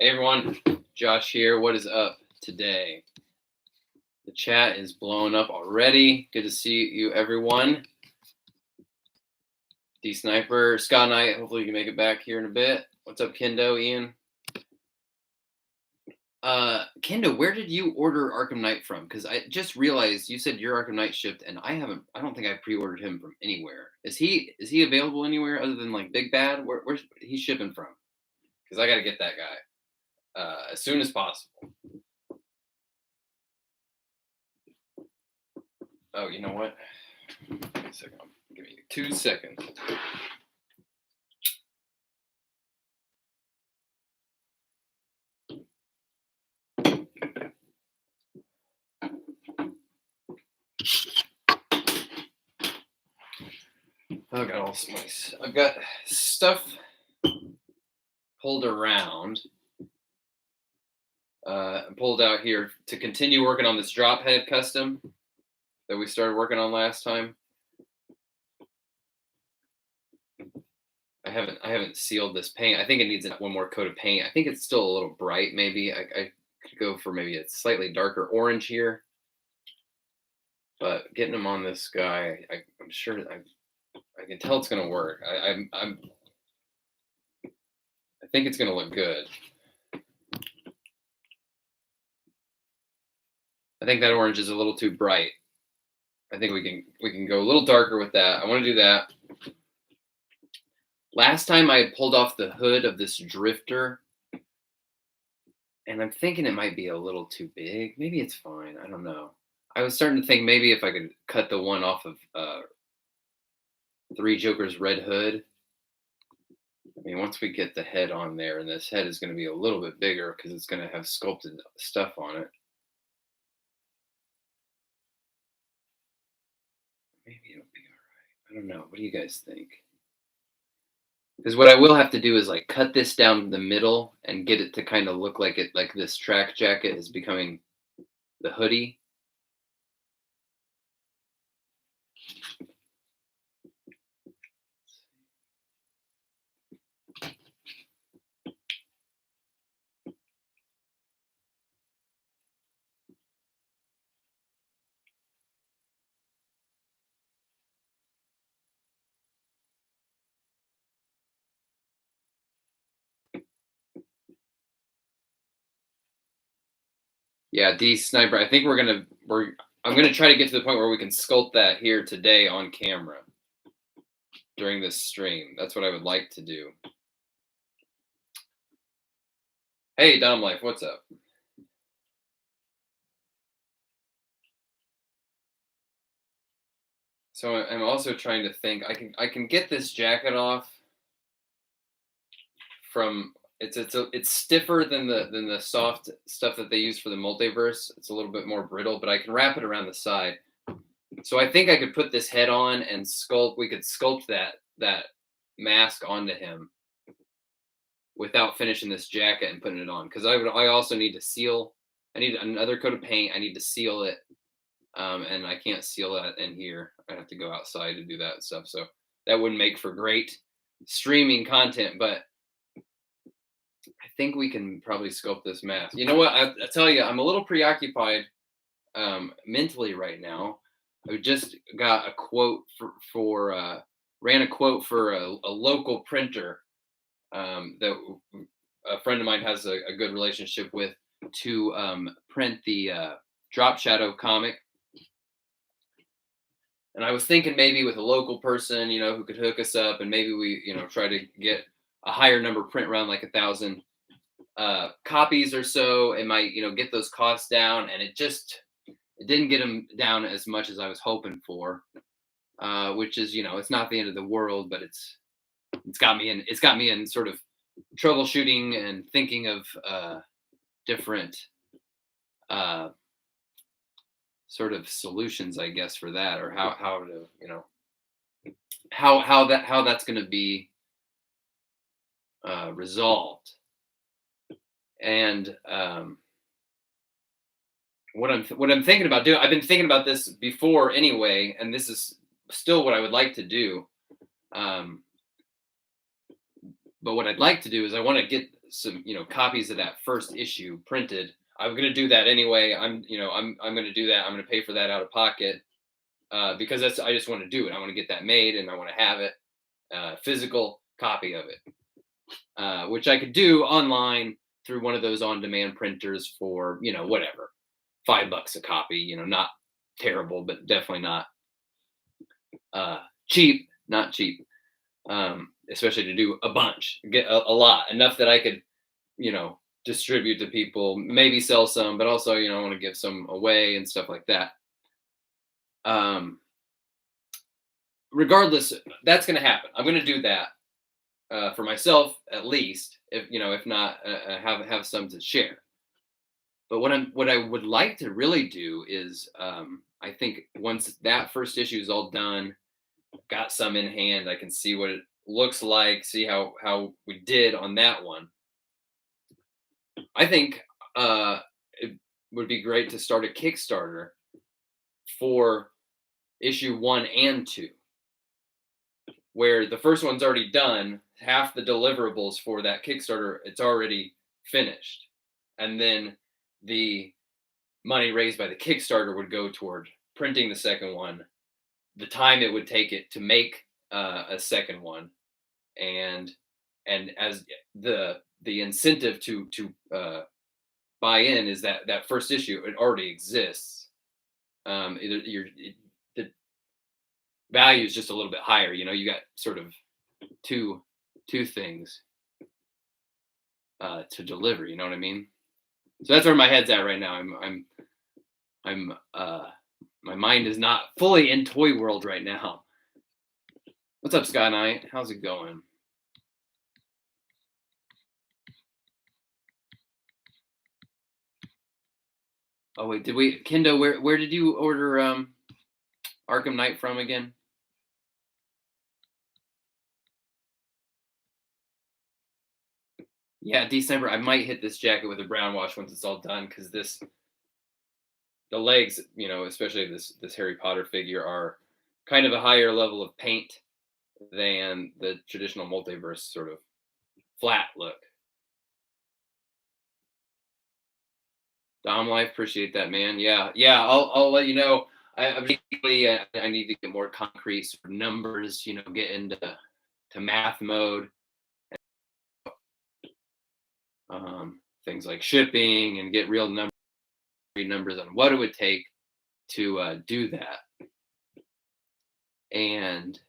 Hey everyone, Josh here. What is up today? The chat is blowing up already. Good to see you, everyone. D Sniper, Scott Knight. Hopefully you can make it back here in a bit. What's up, Kendo, Ian? Kendo, where did you order Arkham Knight from? Because I just realized you said your Arkham Knight shipped, and I don't think I pre-ordered him from anywhere. Is he available anywhere other than like Big Bad? Where's he shipping from? Because I got to get that guy as soon as possible. Oh, you know what? Give me a second. Give me 2 seconds. I got all nice. I've got stuff pulled around, pulled out here to continue working on this drop head custom that we started working on last time. I haven't sealed this paint. I think it needs one more coat of paint. I think it's still a little bright. Maybe I could go for maybe a slightly darker orange here. But getting them on this guy, I'm sure I can tell it's gonna work. I think it's gonna look good. I think that orange is a little too bright. I think we can go a little darker with that. I want to do that. Last time I had pulled off the hood of this drifter, and I'm thinking it might be a little too big. Maybe it's fine. I don't know. I was starting to think maybe if I could cut the one off of Three Jokers Red Hood. I mean, once we get the head on there, and this head is going to be a little bit bigger because it's going to have sculpted stuff on it. Maybe it'll be all right. I don't know. What do you guys think? Because what I will have to do is like cut this down the middle and get it to kind of look like this track jacket is becoming the hoodie. Yeah, D Sniper. I think I'm gonna try to get to the point where we can sculpt that here today on camera during this stream. That's what I would like to do. Hey, Dom Life, what's up? So I'm also trying to think. I can get this jacket off from. It's stiffer than the soft stuff that they use for the multiverse. It's a little bit more brittle, but I can wrap it around the side. So I think I could put this head on and sculpt. We could sculpt that mask onto him without finishing this jacket and putting it on. Because I also need to seal. I need another coat of paint. I need to seal it, and I can't seal that in here. I have to go outside to do that stuff. So that wouldn't make for great streaming content, but I think we can probably sculpt this mask. You know what? I tell you, I'm a little preoccupied mentally right now. I just got a quote ran a quote for a local printer that a friend of mine has a good relationship with to print the Drop Shadow comic. And I was thinking maybe with a local person, who could hook us up, and maybe we, try to get a higher number print run, like 1,000 copies or so. It might, get those costs down, and it didn't get them down as much as I was hoping for, which is, it's not the end of the world, but it's got me in sort of troubleshooting and thinking of different sort of solutions, I guess, for that, or how to, how that's going to be resolved. And what I'm thinking about doing, I've been thinking about this before anyway, and this is still what I would like to do. But what I'd like to do is I want to get some copies of that first issue printed. I'm gonna do that anyway. I'm gonna do that. I'm gonna pay for that out of pocket because I just want to do it. I want to get that made and I want to have it physical copy of it, which I could do online through one of those on-demand printers for whatever, $5 a copy. Not terrible, but definitely not cheap. Not cheap, especially to do a bunch, get a lot, enough that I could distribute to people, maybe sell some, but also I want to give some away and stuff like that. Regardless, that's going to happen. I'm going to do that for myself at least, if not have some to share. But what I would like to really do is I think once that first issue is all done, got some in hand, I can see what it looks like, see how we did on that one. I think it would be great to start a Kickstarter for issue 1 and 2, where the first one's already done, half the deliverables for that Kickstarter, it's already finished. And then the money raised by the Kickstarter would go toward printing the second one, the time it would take it to make a second one, and as the incentive to buy in is that first issue, it already exists. The value is just a little bit higher. You got sort of two things to deliver. You know what I mean? So that's where my head's at right now. I'm my mind is not fully in toy world right now. What's up, Sky Knight? How's it going? Oh wait, Kendo? Where did you order Arkham Knight from again? Yeah, December. I might hit this jacket with a brown wash once it's all done, because the legs, especially this Harry Potter figure, are kind of a higher level of paint than the traditional multiverse sort of flat look. Dom Life, appreciate that, man. Yeah. I'll let you know. I need to get more concrete sort of numbers. Get into math mode. Things like shipping, and get real numbers on what it would take to do that. And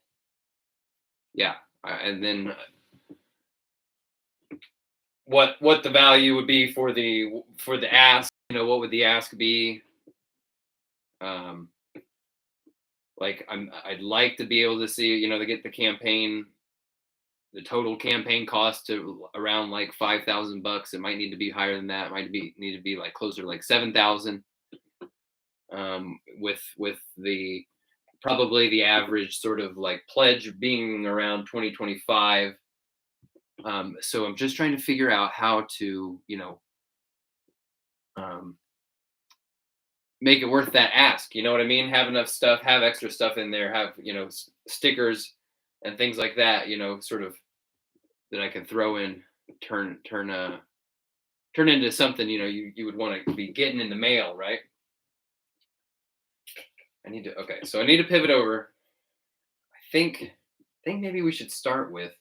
yeah, and then what the value would be for the ask. What would the ask be? I'd like to be able to see, to get the total campaign cost to around like $5,000. It might need to be higher than that. It might need to be like closer to like 7,000. With the probably the average sort of like pledge being around 2025. So I'm just trying to figure out how to, make it worth that ask. You know what I mean? Have enough stuff, have extra stuff in there, have, stickers and things like that, sort of that I can throw in, turn into something, you would want to be getting in the mail, right? So I need to pivot over. I think maybe we should start with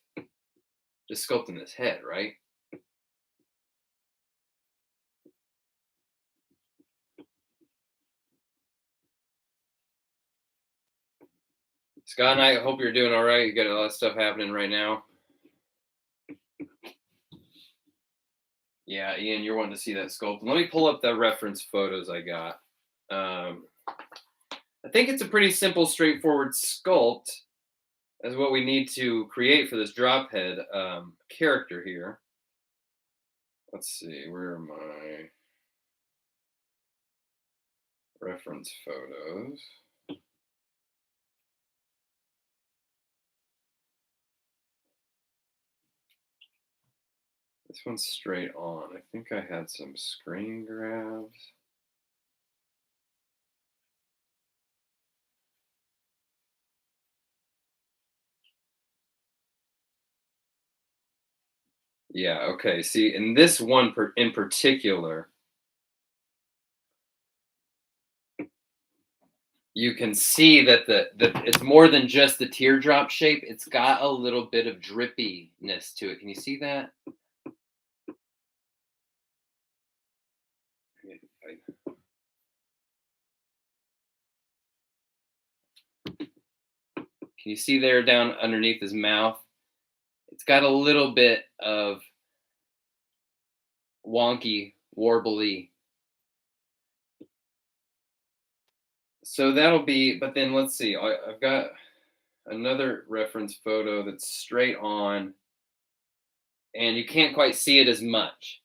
just sculpting this head, right? Scott and I hope you're doing all right. You got a lot of stuff happening right now. Yeah, Ian, you're wanting to see that sculpt. Let me pull up the reference photos I got. I think it's a pretty simple, straightforward sculpt as what we need to create for this drop head character here. Let's see, where are my reference photos? This one's straight on. I think I had some screen grabs. Yeah, okay. See, in this one in particular, you can see that the it's more than just the teardrop shape. It's got a little bit of drippiness to it. Can you see that? Can you see there down underneath his mouth? It's got a little bit of wonky, warbly. So that'll be, but then let's see. I've got another reference photo that's straight on, and you can't quite see it as much.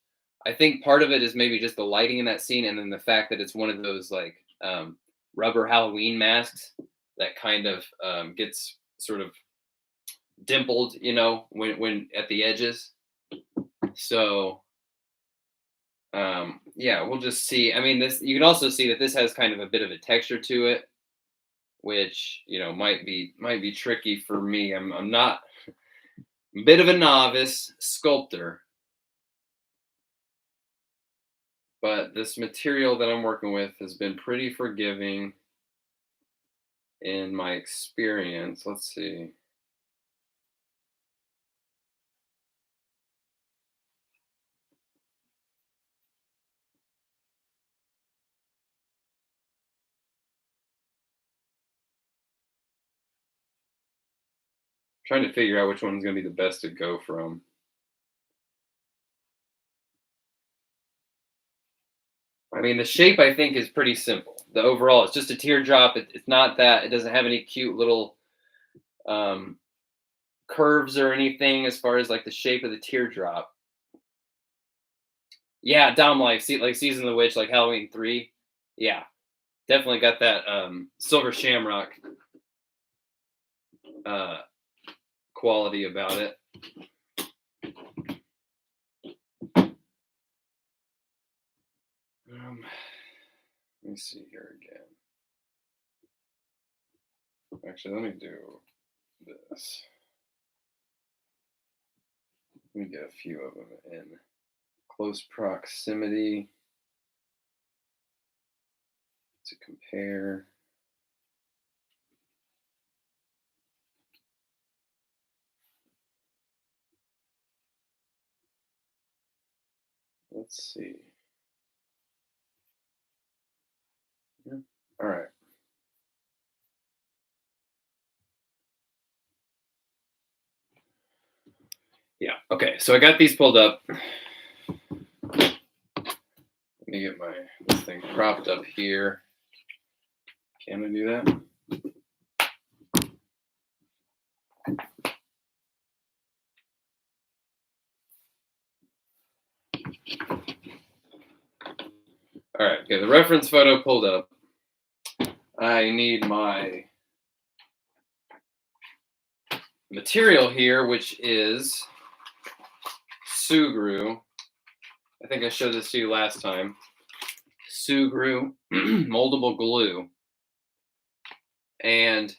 I think part of it is maybe just the lighting in that scene, and then the fact that it's one of those like rubber Halloween masks that kind of gets sort of dimpled, when at the edges. So yeah, we'll just see. I mean, this you can also see that this has kind of a bit of a texture to it, which might be tricky for me. I'm not a bit of a novice sculptor, but this material that I'm working with has been pretty forgiving in my experience. Let's see. Trying to figure out which one's going to be the best to go from. I mean, the shape I think is pretty simple. The overall, it's just a teardrop. It's not that. It doesn't have any cute little um, curves or anything as far as like the shape of the teardrop. Yeah, Dom Life, see, like Season of the Witch, like Halloween 3. Yeah, definitely got that Silver Shamrock uh, quality about it. Let me see here again. Actually, let me do this. Let me get a few of them in close proximity to compare. Let's see. Yeah. All right. Yeah. Okay. So I got these pulled up. Let me get this thing propped up here. Can I do that? All right. Okay. The reference photo pulled up. I need my material here, which is Sugru. I think I showed this to you last time. Sugru moldable glue. And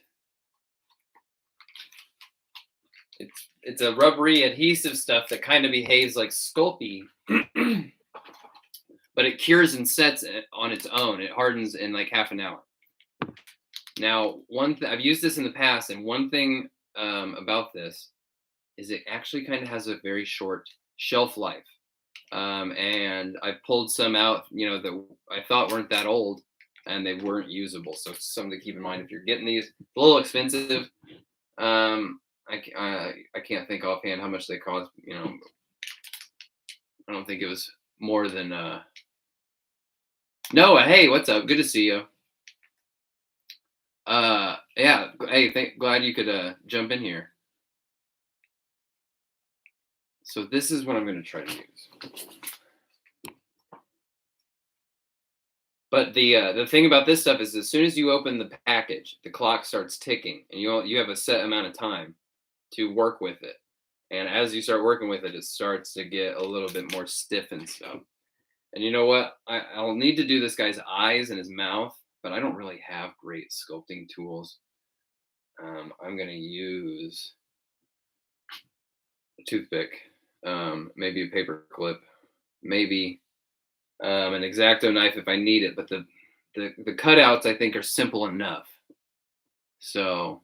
it's a rubbery adhesive stuff that kind of behaves like Sculpey, but it cures and sets on its own. It hardens in like half an hour. Now, I've used this in the past, and one thing about this is it actually kind of has a very short shelf life. And I pulled some out, that I thought weren't that old, and they weren't usable. So it's something to keep in mind if you're getting these. It's a little expensive. I can't think offhand how much they cost. I don't think it was more than. Noah, hey, what's up? Good to see you. Yeah, hey, glad you could jump in here. So this is what I'm going to try to use. But the thing about this stuff is, as soon as you open the package, the clock starts ticking, and you have a set amount of time to work with it. And as you start working with it, it starts to get a little bit more stiff and stuff. And you know what? I'll need to do this guy's eyes and his mouth, but I don't really have great sculpting tools. I'm going to use a toothpick. maybe a paper clip, maybe an X-Acto knife if I need it. But the cutouts I think are simple enough. So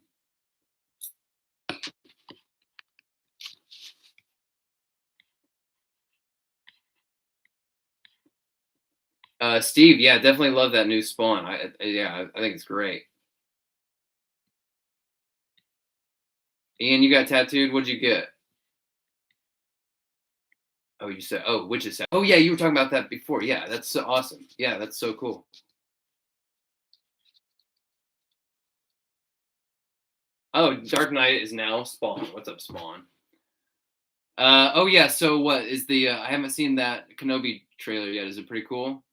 Steve, yeah, definitely love that new Spawn. Yeah, I think it's great. Ian, you got tattooed. What'd you get? Oh, you said, oh, witch's hat. Oh, yeah, you were talking about that before. Yeah, that's so awesome. Yeah, that's so cool. Oh, Dark Knight is now Spawn. What's up, Spawn? Oh yeah. So what is the? I haven't seen that Kenobi trailer yet. Is it pretty cool?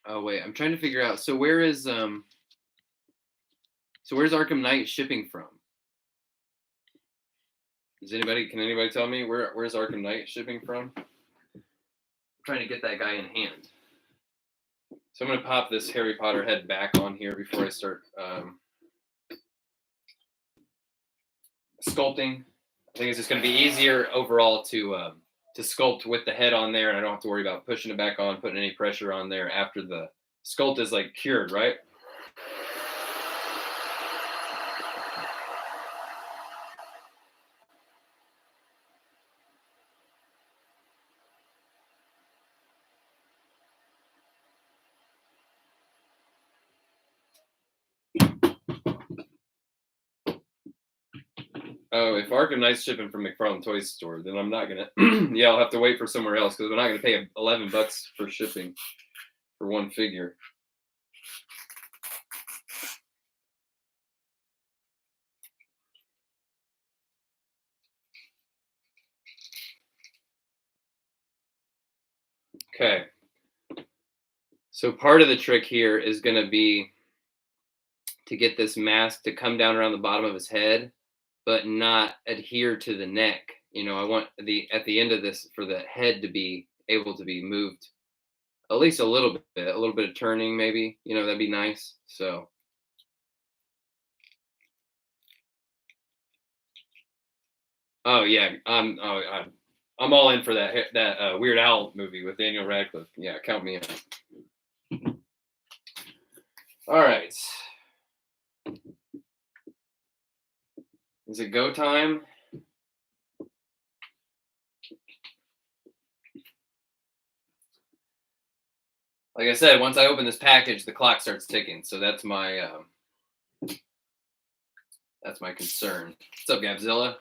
Oh wait, I'm trying to figure out. So where is So where's Arkham Knight shipping from? Does anybody? Can anybody tell me where's Arkham Knight shipping from? I'm trying to get that guy in hand. So I'm gonna pop this Harry Potter head back on here before I start sculpting. I think it's just gonna be easier overall to sculpt with the head on there, and I don't have to worry about pushing it back on, putting any pressure on there after the sculpt is like cured, right? Oh, if Arkham Knight's shipping from McFarlane Toy Store, then I'm not gonna. Yeah, I'll have to wait for somewhere else because I'm not gonna pay $11 for shipping for one figure. Okay. So part of the trick here is gonna be to get this mask to come down around the bottom of his head, but not adhere to the neck. You know, I want at the end of this for the head to be able to be moved at least a little bit of turning maybe. You know, that'd be nice. So oh yeah, I'm all in for that Weird Al movie with Daniel Radcliffe. Yeah, count me in. All right. Is it go time? Like I said, once I open this package, the clock starts ticking. So that's my concern. What's up, Gabzilla?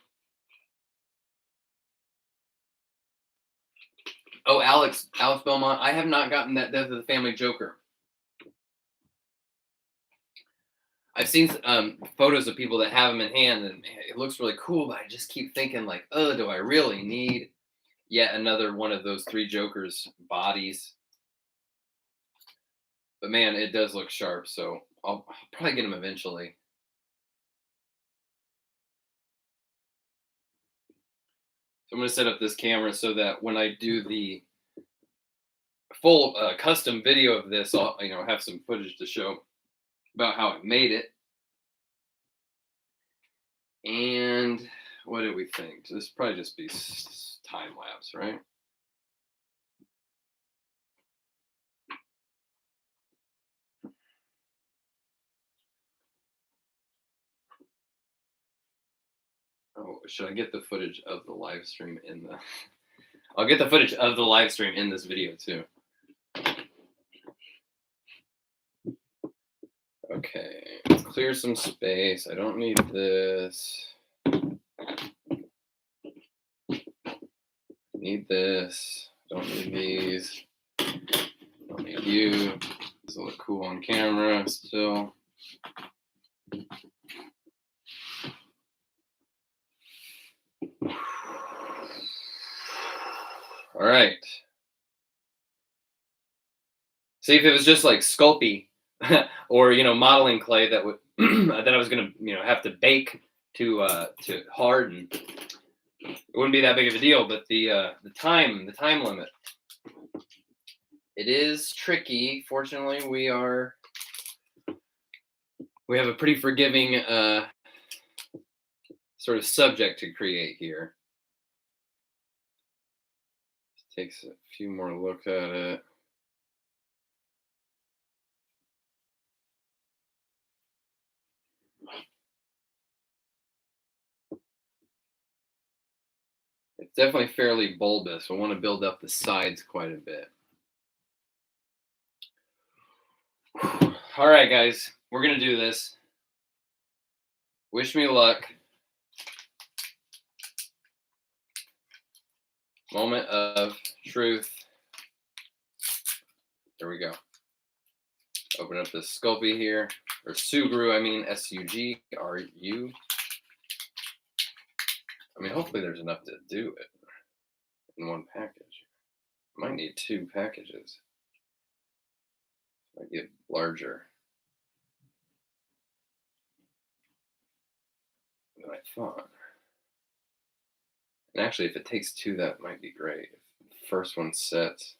Oh, Alex Belmont. I have not gotten that Death of the Family Joker. I've seen photos of people that have them in hand, and it looks really cool. But I just keep thinking, like, oh, do I really need yet another one of those three Jokers bodies? But man, it does look sharp. So I'll probably get them eventually. So I'm going to set up this camera so that when I do the full custom video of this, I'll have some footage to show about how I made it. And what did we think? This probably just be time lapse, right? Oh, should I get the footage of the live stream in the? I'll get the footage of the live stream in this video too. Okay, let's clear some space. I don't need this. Need this. Don't need these. Don't need you. This will look cool on camera still. All right. See, if it was just like Sculpey or modeling clay that would that I was gonna have to bake to harden, it wouldn't be that big of a deal. But the time limit. It is tricky. Fortunately, we have a pretty forgiving sort of subject to create here. Takes a few more looks at it. It's definitely fairly bulbous. I want to build up the sides quite a bit. All right, guys, we're gonna do this. Wish me luck. Moment of truth. There we go. Open up the Sculpey here, or Sugru, I mean Sugru. I mean, hopefully there's enough to do it in one package. Might need 2 packages. Might get larger than I thought. And actually, if it takes 2, that might be great. If the first one sets.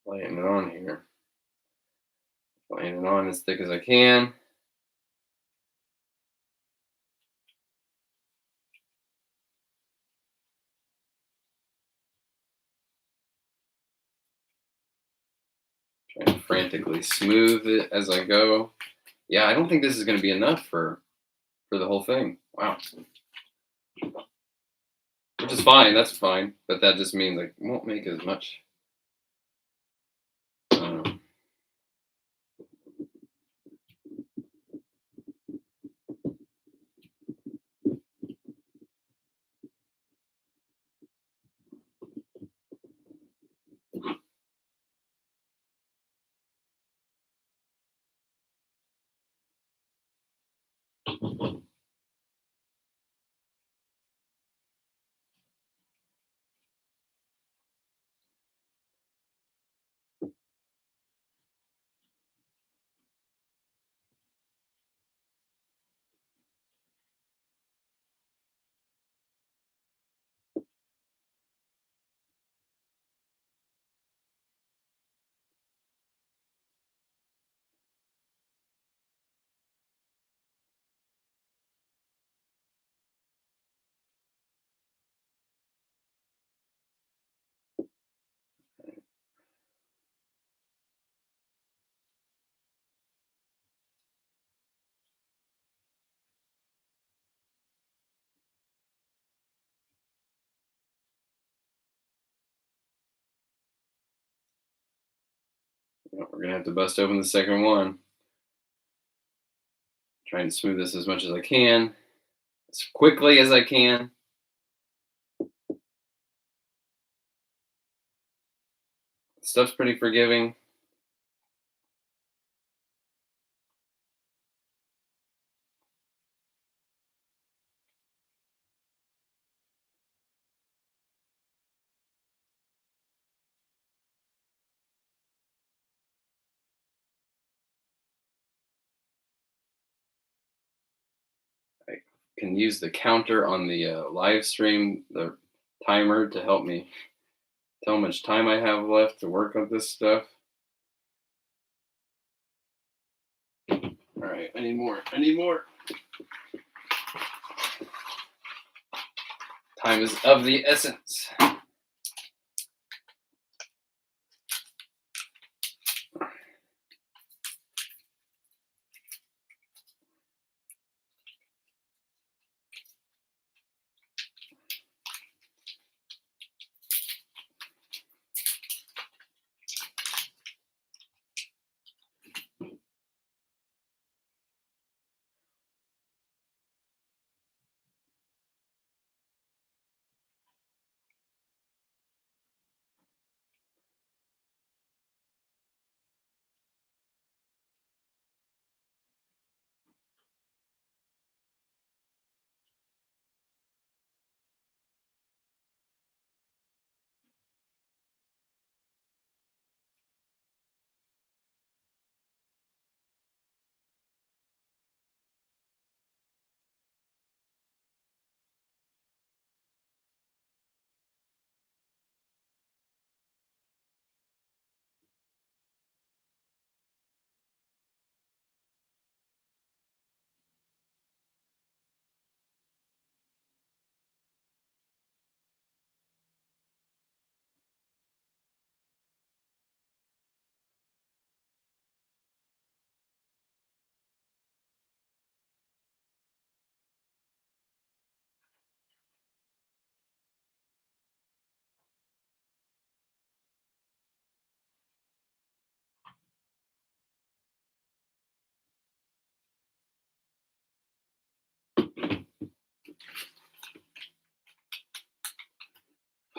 Laying it on here. Laying it on as thick as I can. Trying to frantically smooth it as I go. Yeah, I don't think this is going to be enough for the whole thing. Wow. Which is fine. That's fine. But that just means I won't make as much. We're going to have to bust open the second one. Trying to smooth this as much as I can, as quickly as I can. Stuff's pretty forgiving. I can use the counter on the live stream, the timer, to help me tell how much time I have left to work on this stuff. All right, I need more. I need more. Time is of the essence.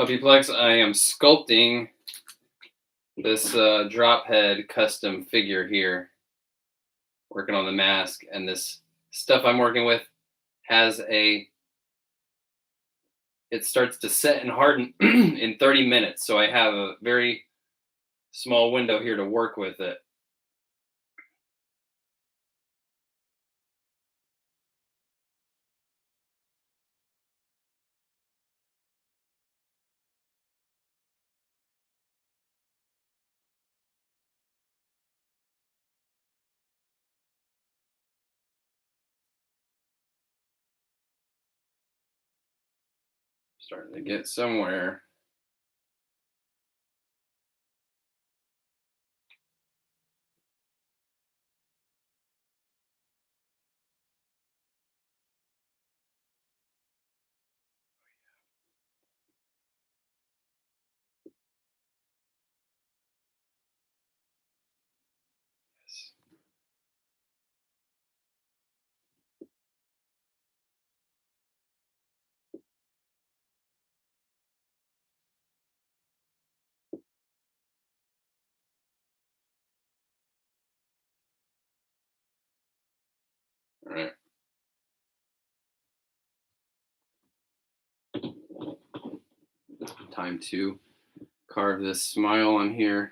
Puppyplex, I am sculpting this drop head custom figure here, working on the mask, and this stuff I'm working with has it starts to set and harden in 30 minutes. So I have a very small window here to work with it. Starting to get somewhere. All right. Time to carve this smile on here.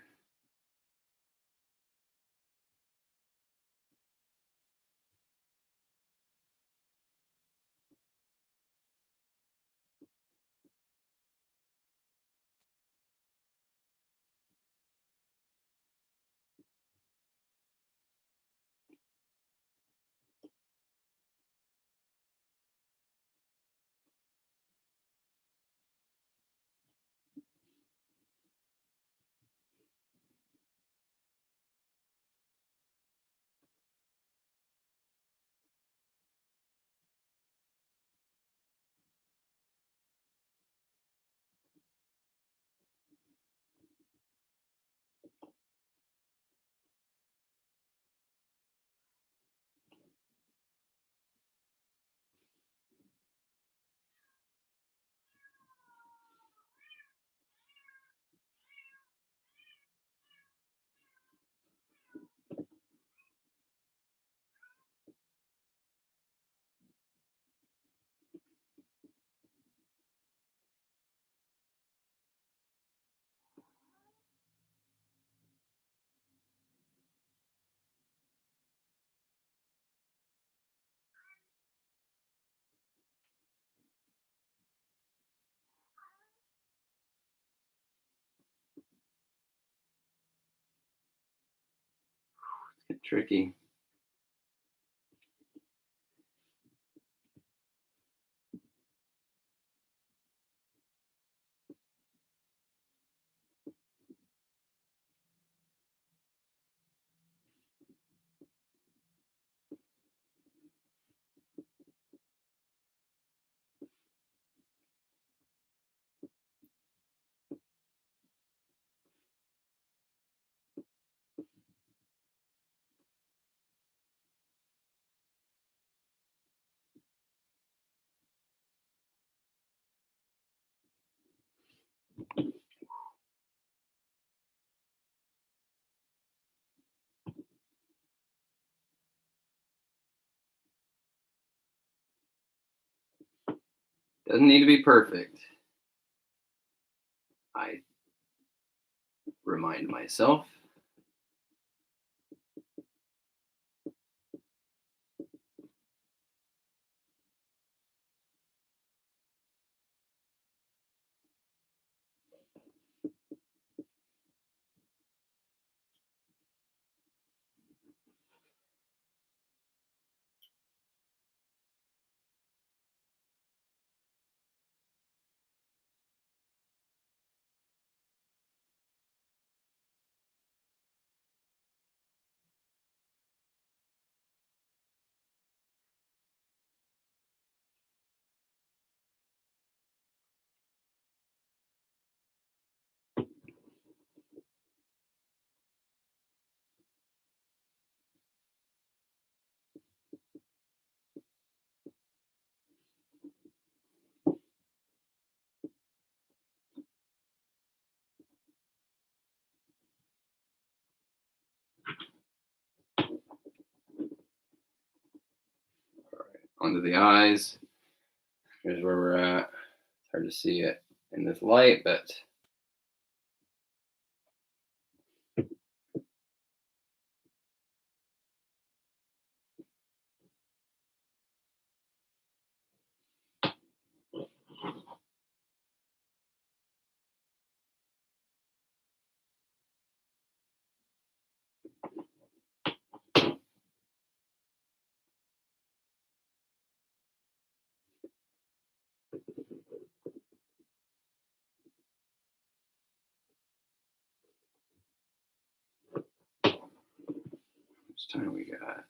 Get tricky. Doesn't need to be perfect. I remind myself. onto the eyes. Here's where we're at. It's hard to see it in this light, but how much time we got?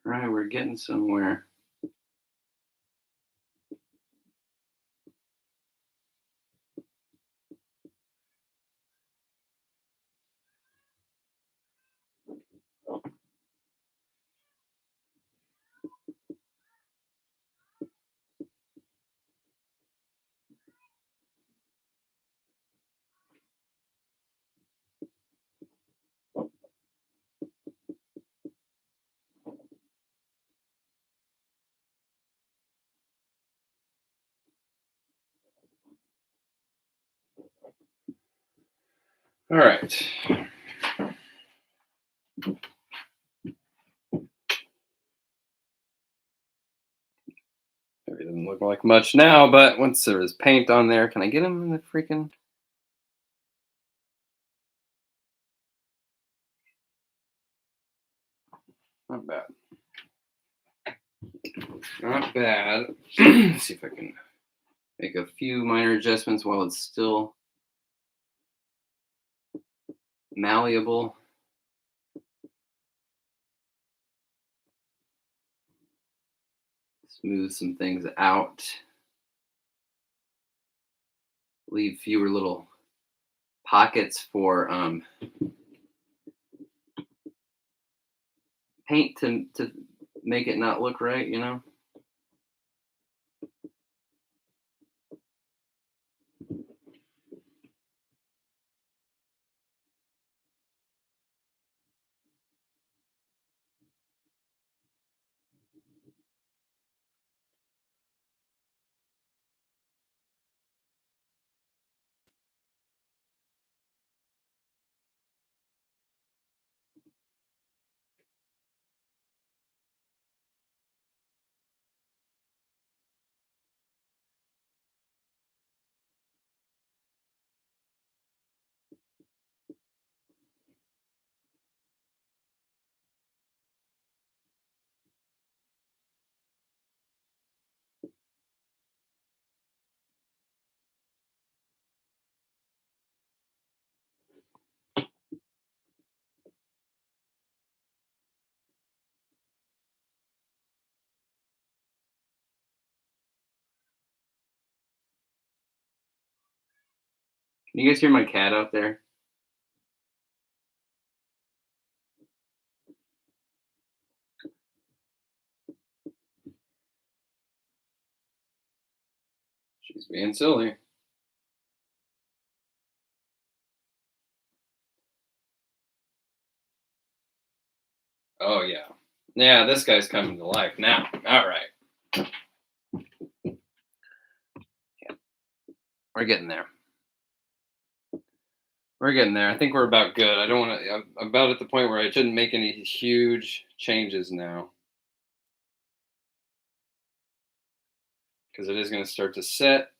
All right, we're getting somewhere. All right. Maybe it doesn't look like much now, but once there is paint on there, can I get him in the freaking? Not bad. Not bad. Let's see if I can make a few minor adjustments while it's still malleable. Smooth some things out. Leave fewer little pockets for paint to make it not look right, you know? Can you guys hear my cat out there? She's being silly. Oh yeah. Yeah, this guy's coming to life now. All right. We're getting there. We're getting there. I think we're about good. I don't want to. I'm about at the point where I shouldn't make any huge changes now because it is going to start to set.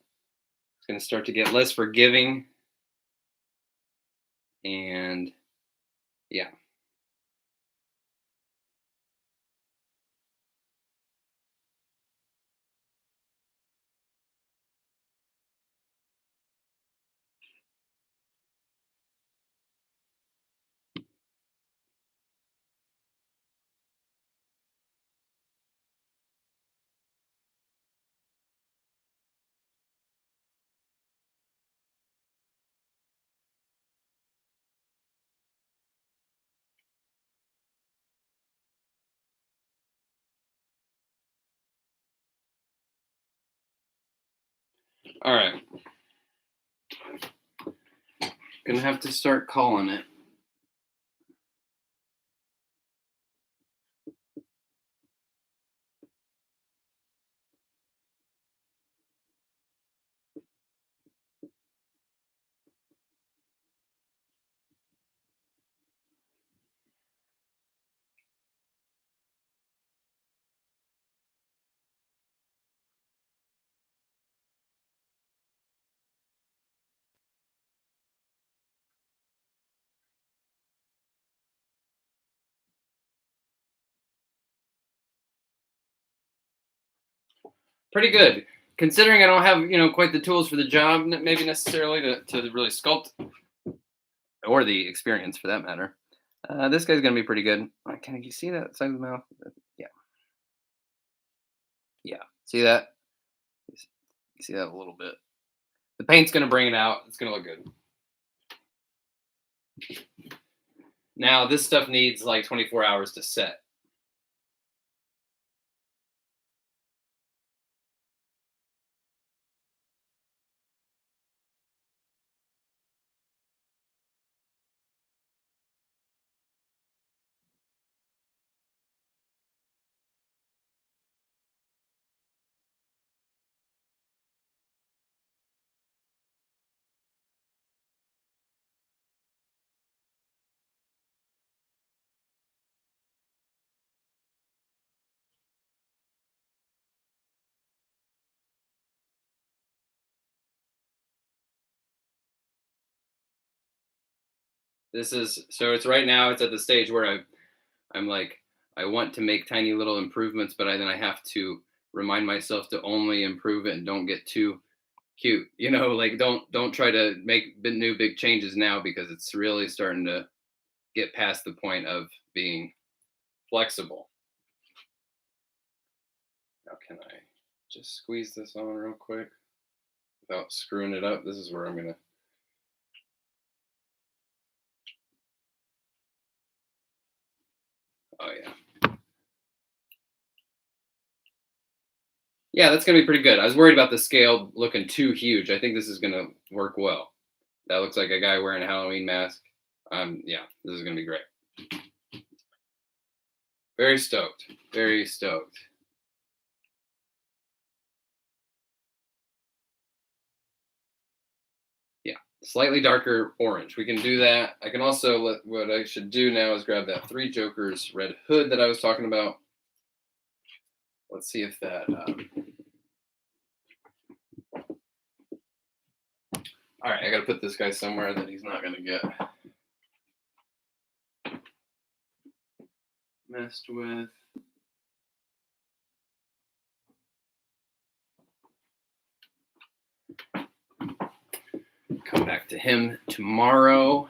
It's going to start to get less forgiving, and yeah. All right. Gonna have to start calling it. Pretty good, considering I don't have quite the tools for the job, maybe necessarily to really sculpt, or the experience for that matter. This guy's gonna be pretty good. Can you see that side of the mouth? Yeah, yeah. See that? You see that a little bit. The paint's gonna bring it out. It's gonna look good. Now this stuff needs like 24 hours to set. This is so it's right now. It's at the stage where I'm like I want to make tiny little improvements, but then I have to remind myself to only improve it and don't get too cute. Like don't try to make new big changes now because it's really starting to get past the point of being flexible. Now can I just squeeze this on real quick without screwing it up? This is where I'm gonna. Oh yeah. Yeah, that's gonna be pretty good. I was worried about the scale looking too huge. I think this is gonna work well. That looks like a guy wearing a Halloween mask. Yeah, this is gonna be great. Very stoked. Very stoked. Yeah, slightly darker orange. We can do that. I can also what I should do now is grab that Three Jokers red hood that I was talking about. Let's see if that. All right, I got to put this guy somewhere that he's not gonna get messed with. Come back to him tomorrow.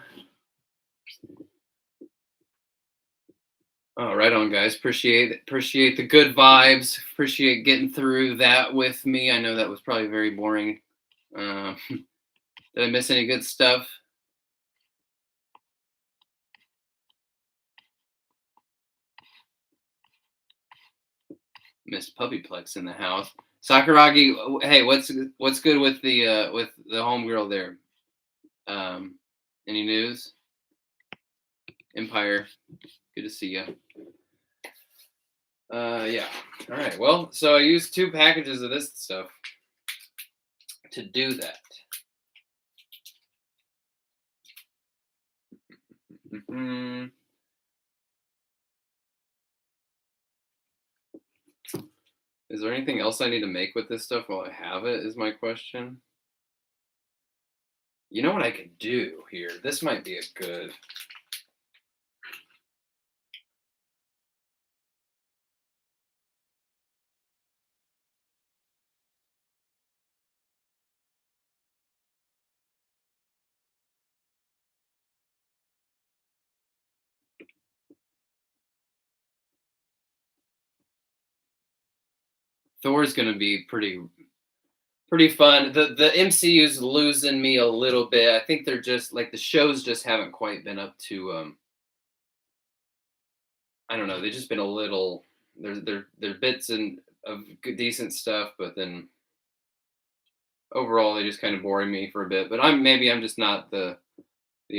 Oh, right on, guys. Appreciate the good vibes. Appreciate getting through that with me. I know that was probably very boring. Did I miss any good stuff? Miss Puppyplex in the house. Sakuragi, hey, what's good with the homegirl there? Um, any news? Empire, good to see you. Yeah. All right. Well, so I used 2 packages of this stuff to do that. Mhm. Is there anything else I need to make with this stuff while I have it? Is my question. You know what I could do here? This might be a good. Thor's gonna be pretty fun. The MCU's losing me a little bit. I think they're just like the shows just haven't quite been up to I don't know. They've just been a little. They're bits and of good, decent stuff, but then overall they just kind of boring me for a bit. But I'm just not the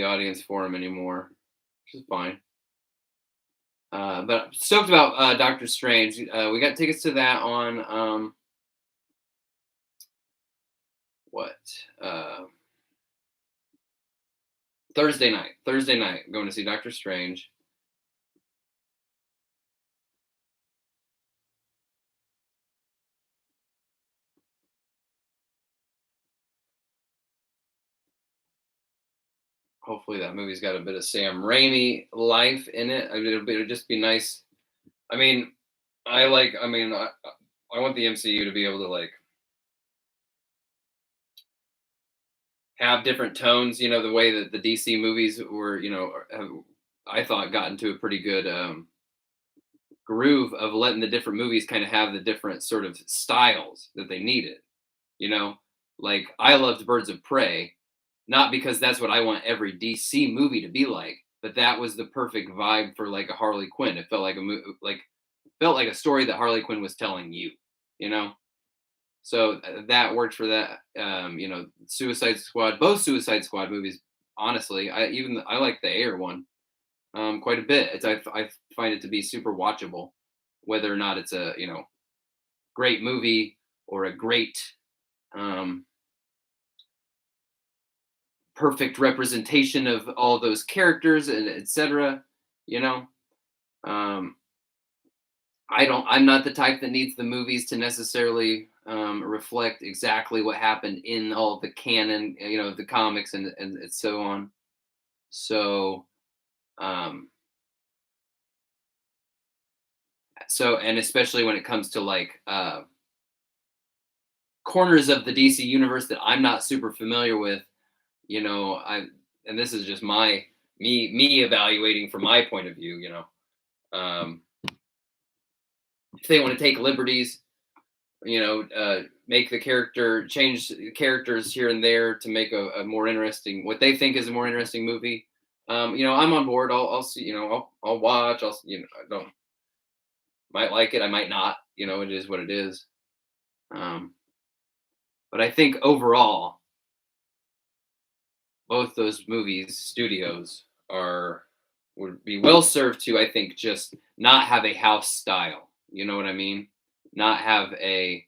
audience for them anymore, which is fine. But I'm stoked about Doctor Strange. We got tickets to that on what uh, Thursday night. Thursday night, going to see Doctor Strange. Hopefully that movie's got a bit of Sam Raimi life in it. I mean, it'll just be nice. I mean, I like. I mean, I want the MCU to be able to like have different tones. You know, the way that the DC movies were. You know, I thought got into a pretty good groove of letting the different movies kind of have the different sort of styles that they needed. You know, like I loved Birds of Prey, not because that's what I want every DC movie to be like, but that was the perfect vibe for like a Harley Quinn. It felt like felt like a story that Harley Quinn was telling you, you know. So that worked for that. You know, Suicide Squad, both Suicide Squad movies. Honestly, I like the Air one quite a bit. I find it to be super watchable, whether or not it's a great movie or a great um, perfect representation of all those characters and etc. You know, um, I'm not the type that needs the movies to necessarily reflect exactly what happened in all the canon, the comics and so on. So, um, and especially when it comes to like corners of the DC universe that I'm not super familiar with, and this is just me evaluating from my point of view, if they want to take liberties, make the character change characters here and there to make a more interesting, what they think is a more interesting movie. I'm on board. I'll see. I'll watch. I don't might like it. I might not. It is what it is. Um, but I think overall, both those movies studios are would be well served to, I think, just not have a house style. You know what I mean? Not have a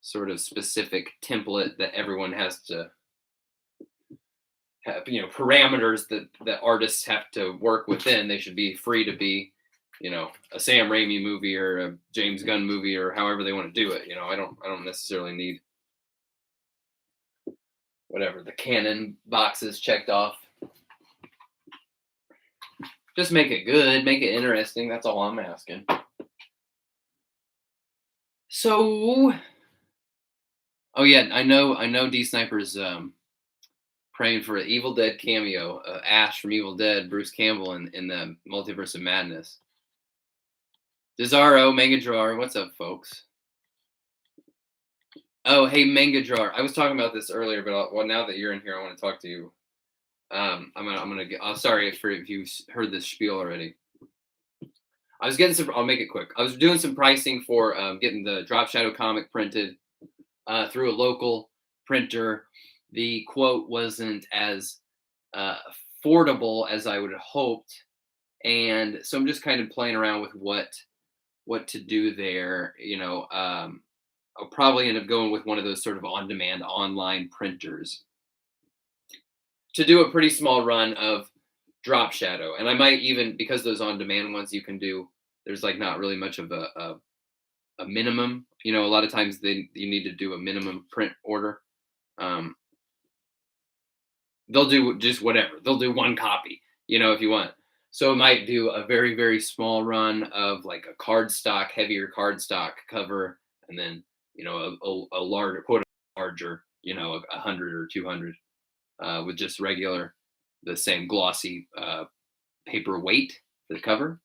sort of specific template that everyone has to have, parameters that artists have to work within. They should be free to be, a Sam Raimi movie or a James Gunn movie or however they want to do it. I don't necessarily need whatever the canon boxes checked off. Just make it good, make it interesting. That's all I'm asking. So, oh yeah, I know D Sniper's praying for an Evil Dead cameo, Ash from Evil Dead, Bruce Campbell in the Multiverse of Madness. Desaro, Mega Drawer, what's up, folks? Oh, hey, Manga Jar. I was talking about this earlier, but well, now that you're in here, I want to talk to you. I'm gonna get. I'm sorry if you heard this spiel already. I was getting some. I'll make it quick. I was doing some pricing for getting the Drop Shadow comic printed through a local printer. The quote wasn't as uh, affordable as I would have hoped, and so I'm just kind of playing around with what to do there. I'll probably end up going with one of those sort of on-demand online printers to do a pretty small run of Drop Shadow, and I might even, because those on-demand ones you can do. There's like not really much of a minimum. A lot of times you need to do a minimum print order. Um, they'll do just whatever. They'll do one copy, if you want. So it might do a very, very small run of like a cardstock, heavier cardstock cover, and then a larger, quote, larger, 100 or 200 with just regular, the same glossy paper weight for the cover.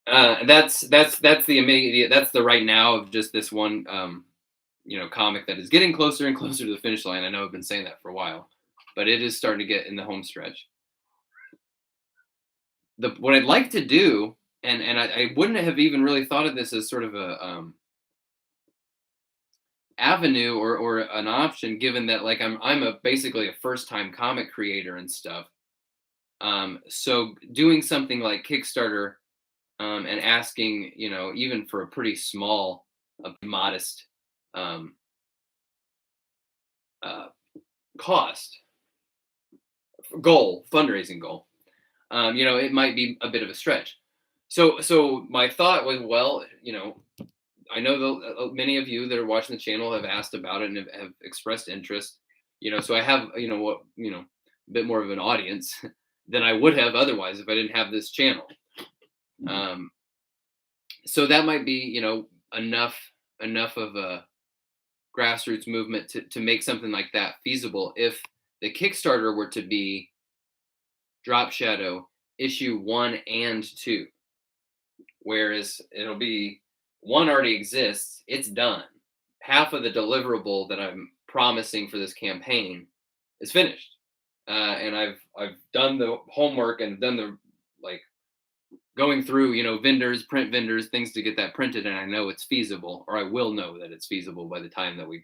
That's the immediate. That's the right now of just this one, comic that is getting closer and closer to the finish line. I know I've been saying that for a while, but it is starting to get in the home stretch. What I'd like to do, and I wouldn't have even really thought of this as sort of a avenue or an option, given that like I'm a basically a first time comic creator and stuff. So doing something like Kickstarter and asking, even for a pretty small, modest um, uh, cost fundraising goal, it might be a bit of a stretch. So my thought was, well, I know many of you that are watching the channel have asked about it and have expressed interest. So I have, a bit more of an audience than I would have otherwise if I didn't have this channel. Um, so that might be, enough of a grassroots movement to make something like that feasible. If the Kickstarter were to be Drop Shadow issue 1 and 2, whereas it'll be 1 already exists, it's done. Half of the deliverable that I'm promising for this campaign is finished, and I've done the homework and done the like going through, vendors, print vendors, things to get that printed, and I know it's feasible, or I will know that it's feasible by the time that we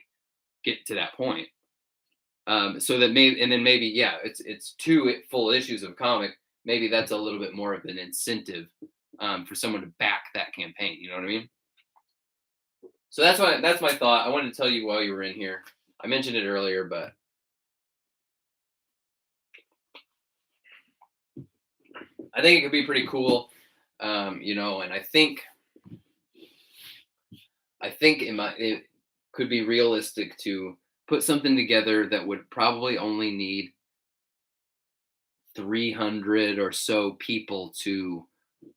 get to that point. So that maybe, yeah, it's 2 full issues of comic. Maybe that's a little bit more of an incentive for someone to back that campaign. You know what I mean? So that's my thought. I wanted to tell you while you were in here. I mentioned it earlier, but I think it could be pretty cool. And I think it could be realistic to put something together that would probably only need 300 or so people to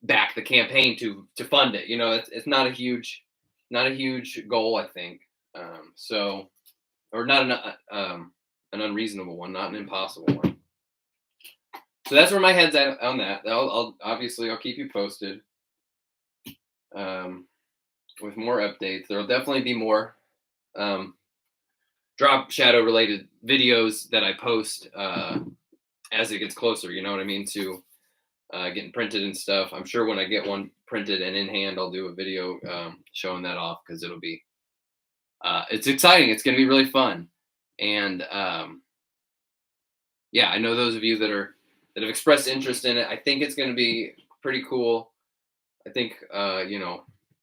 back the campaign to fund it. It's not a huge goal, I think. So, or not an unreasonable one, not an impossible one. So that's where my head's at on that. I'll obviously I'll keep you posted with more updates. There'll definitely be more Drop Shadow related videos that I post as it gets closer. You know what I mean, to getting printed and stuff. I'm sure when I get one printed and in hand, I'll do a video showing that off, because it'll be it's exciting. It's going to be really fun, and yeah, I know those of you that have expressed interest in it. I think it's going to be pretty cool. I think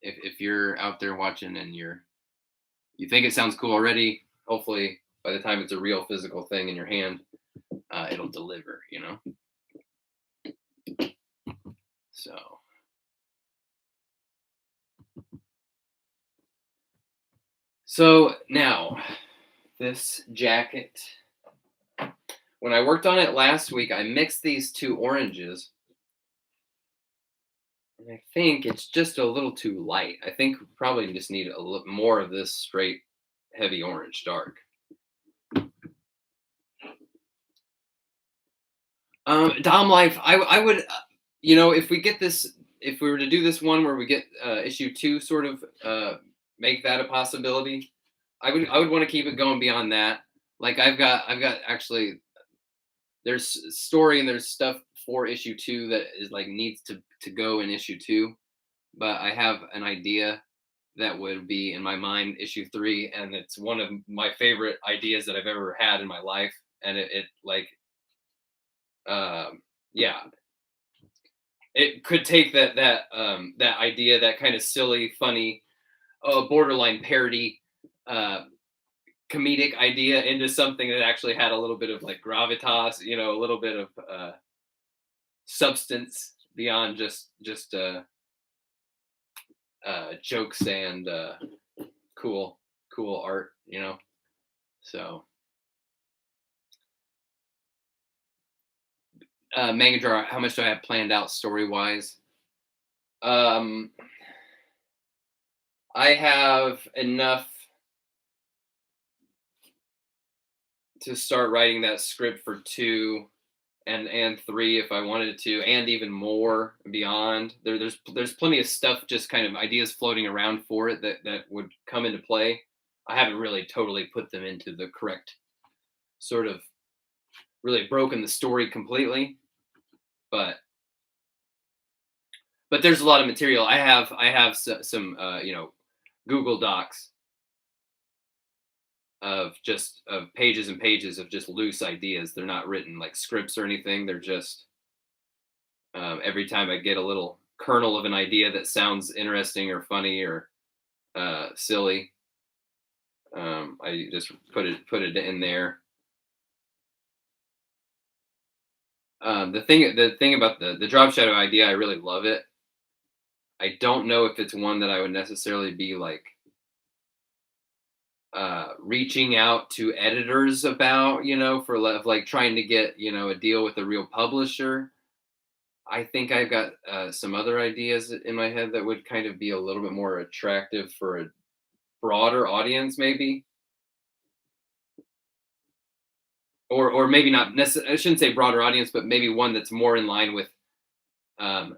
if you're out there watching and you think it sounds cool already, hopefully by the time it's a real physical thing in your hand, it'll deliver. So now this jacket, when I worked on it last week, I mixed these 2 oranges, and I think it's just a little too light. I think we probably just need a little more of this straight heavy orange dark. Dom Life, I would, if we get this, if we were to do this one where we get issue 2 sort of make that a possibility. I would want to keep it going beyond that. Like I've got actually there's story and there's stuff for issue 2 that is like needs to go in issue 2, but I have an idea that would be in my mind issue 3, and it's one of my favorite ideas that I've ever had in my life, and it like yeah, it could take that idea, that kind of silly, funny, borderline parody, uh, comedic idea into something that actually had a little bit of like gravitas, a little bit of substance beyond just jokes and cool cool art. So manga drawer, how much do I have planned out story wise? Um, I have enough to start writing that script for 2 and 3 if I wanted to, and even more beyond. There's plenty of stuff, just kind of ideas floating around for it that would come into play. I haven't really totally put them into the correct sort of really broken the story completely, but there's a lot of material. I have some Google Docs of pages and pages of just loose ideas. They're not written like scripts or anything. They're just every time I get a little kernel of an idea that sounds interesting or funny or silly, I just put it in there. The thing about the drop shadow idea, I really love it. I don't know if it's one that I would necessarily be like reaching out to editors about, for like trying to get a deal with a real publisher. I think I've got some other ideas in my head that would kind of be a little bit more attractive for a broader audience, maybe, or maybe not necessarily. I shouldn't say broader audience, but maybe one that's more in line with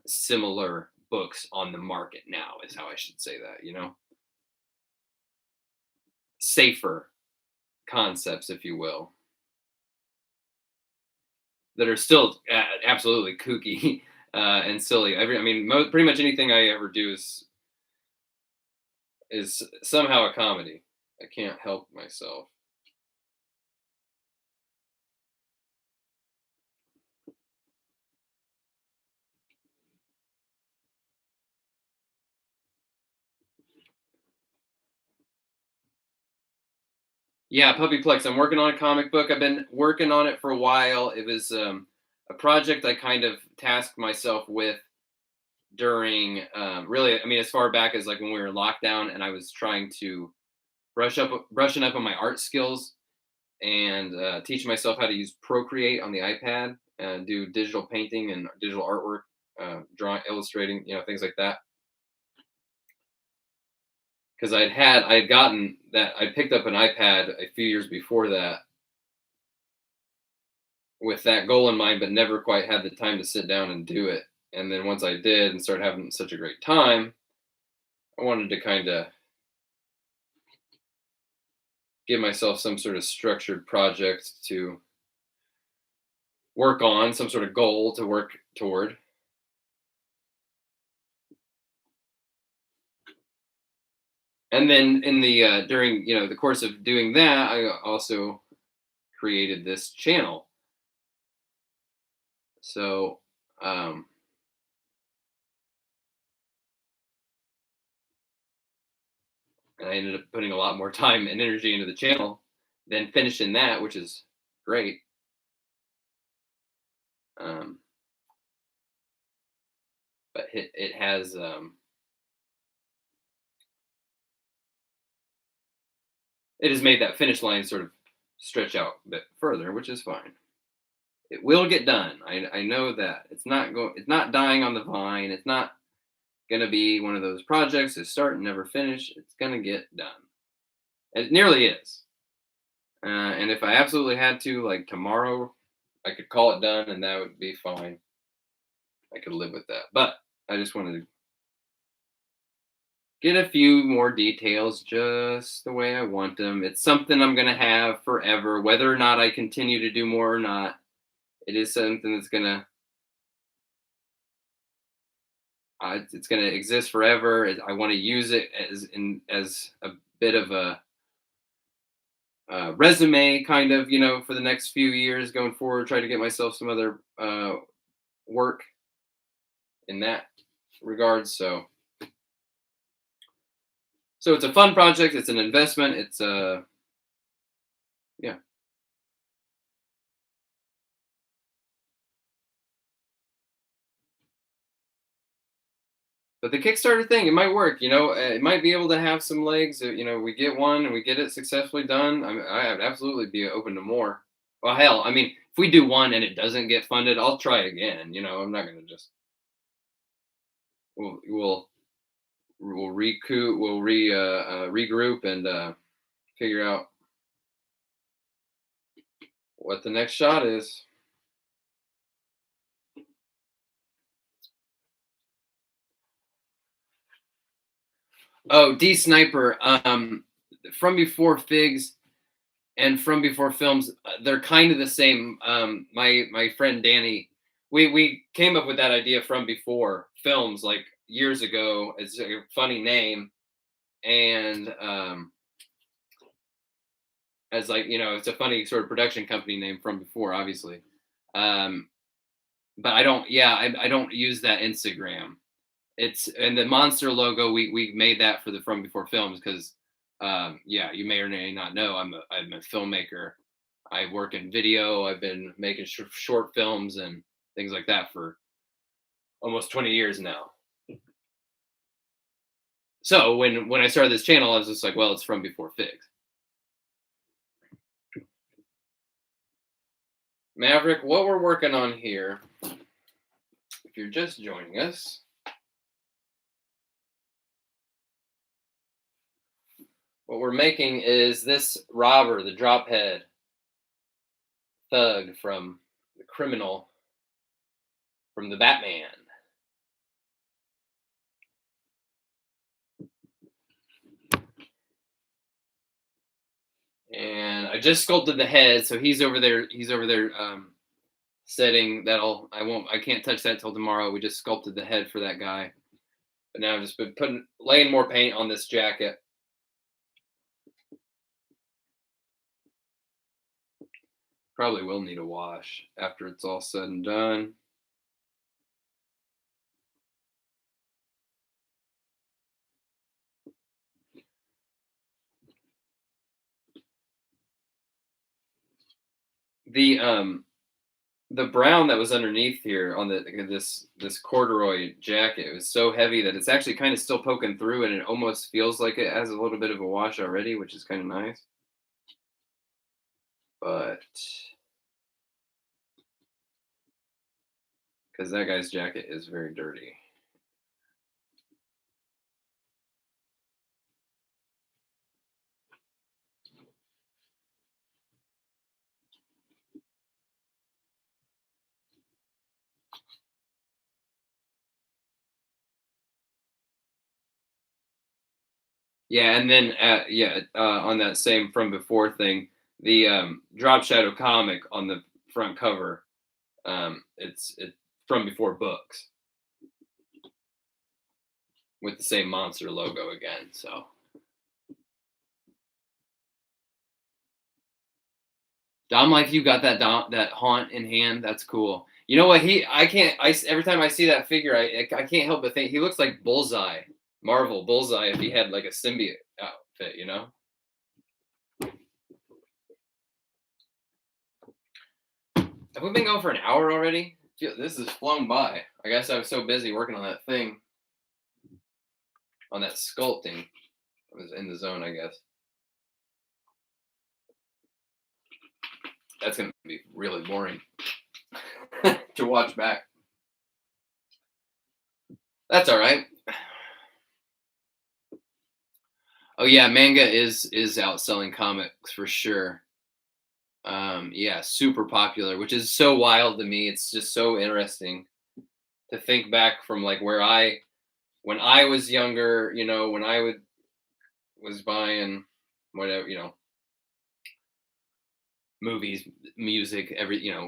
similar books on the market now, is how I should say that. Safer concepts, if you will, that are still absolutely kooky and silly. I mean, pretty much anything I ever do is somehow a comedy. I can't help myself. Yeah, Puppyplex. I'm working on a comic book. I've been working on it for a while. It was a project I kind of tasked myself with during really. I mean, as far back as like when we were in lockdown, and I was trying to brushing up on my art skills and teach myself how to use Procreate on the iPad and do digital painting and digital artwork, drawing, illustrating, things like that. Because I had gotten that I picked up an iPad a few years before that with that goal in mind, but never quite had the time to sit down and do it. And then once I did and started having such a great time, I wanted to kind of give myself some sort of structured project to work on, some sort of goal to work toward. And then in the during the course of doing that, I also created this channel. So um, and I ended up putting a lot more time and energy into the channel than finishing that, which is great. Um, but it has it has made that finish line sort of stretch out a bit further, which is fine. It will get done. I know that it's not dying on the vine. It's not gonna be one of those projects that start and never finish. It's gonna get done. It nearly is. And if I absolutely had to, like tomorrow, I could call it done, and that would be fine. I could live with that. But I just wanted to get a few more details just the way I want them. It's something I'm gonna have forever, whether or not I continue to do more or not. It is something that's gonna it's gonna exist forever. I want to use it as a bit of a resume, kind of, for the next few years going forward. Try to get myself some other work in that regard. So it's a fun project. It's an investment. It's yeah. But the Kickstarter thing, it might work. It might be able to have some legs. We get one and we get it successfully done. I'd absolutely be open to more. Well, hell, I mean, if we do one and it doesn't get funded, I'll try again. I'm not gonna just. We'll recoup. We'll regroup and figure out what the next shot is. Oh, D Sniper. From Before Figs and From Before Films, they're kind of the same. My friend Danny, we came up with that idea From Before Films like years ago. It's a funny name, and as like it's a funny sort of production company name From Before, obviously. Um, but I don't. Yeah, I don't use that Instagram. It's and the monster logo. We made that for the From Before Films because yeah, you may or may not know I'm a filmmaker. I work in video. I've been making short films and things like that for almost 20 years now. So when I started this channel, I was just like, well, it's From Before Figs. Maverick, what we're working on here, if you're just joining us, what we're making is this robber, the drop head thug from the criminal from the Batman. And I just sculpted the head, so he's over there. He's over there setting that'll. I can't touch that till tomorrow. We just sculpted the head for that guy, but now I've just been laying more paint on this jacket. Probably will need a wash after it's all said and done. The brown that was underneath here on this corduroy jacket, it was so heavy that it's actually kind of still poking through, and it almost feels like it has a little bit of a wash already, which is kind of nice. But because that guy's jacket is very dirty. Yeah, and then on that same From Before thing, the Drop Shadow comic on the front cover, it's From Before books with the same monster logo again. So Dom Life, you got that haunt in hand. That's cool. You know what? Every time I see that figure, I can't help but think he looks like Bullseye, Marvel Bullseye, if he had like a symbiote outfit. Have we been going for an hour already? This has flown by. I guess I was so busy working on that thing, on that sculpting. I was in the zone, I guess. That's gonna be really boring to watch back. That's all right. Oh yeah, manga is outselling comics for sure. Yeah, super popular, which is so wild to me. It's just so interesting to think back from like where I when I was younger, when I was buying whatever, movies, music,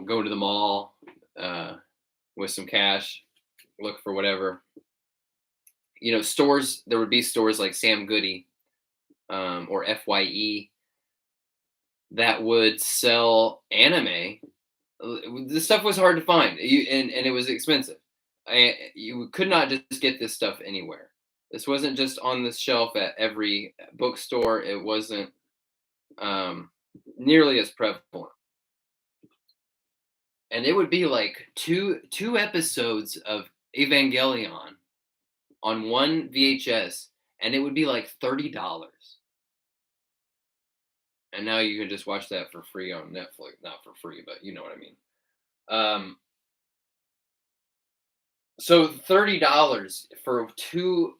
go to the mall uh, with some cash, look for whatever. Stores. There would be stores like Sam Goody or FYE that would sell anime. This stuff was hard to find, and it was expensive. You could not just get this stuff anywhere. This wasn't just on the shelf at every bookstore. It wasn't um, nearly as prevalent. And it would be like two episodes of Evangelion on one VHS, and it would be like $30. And now you can just watch that for free on Netflix. Not for free, but you know what I mean. So $30 for two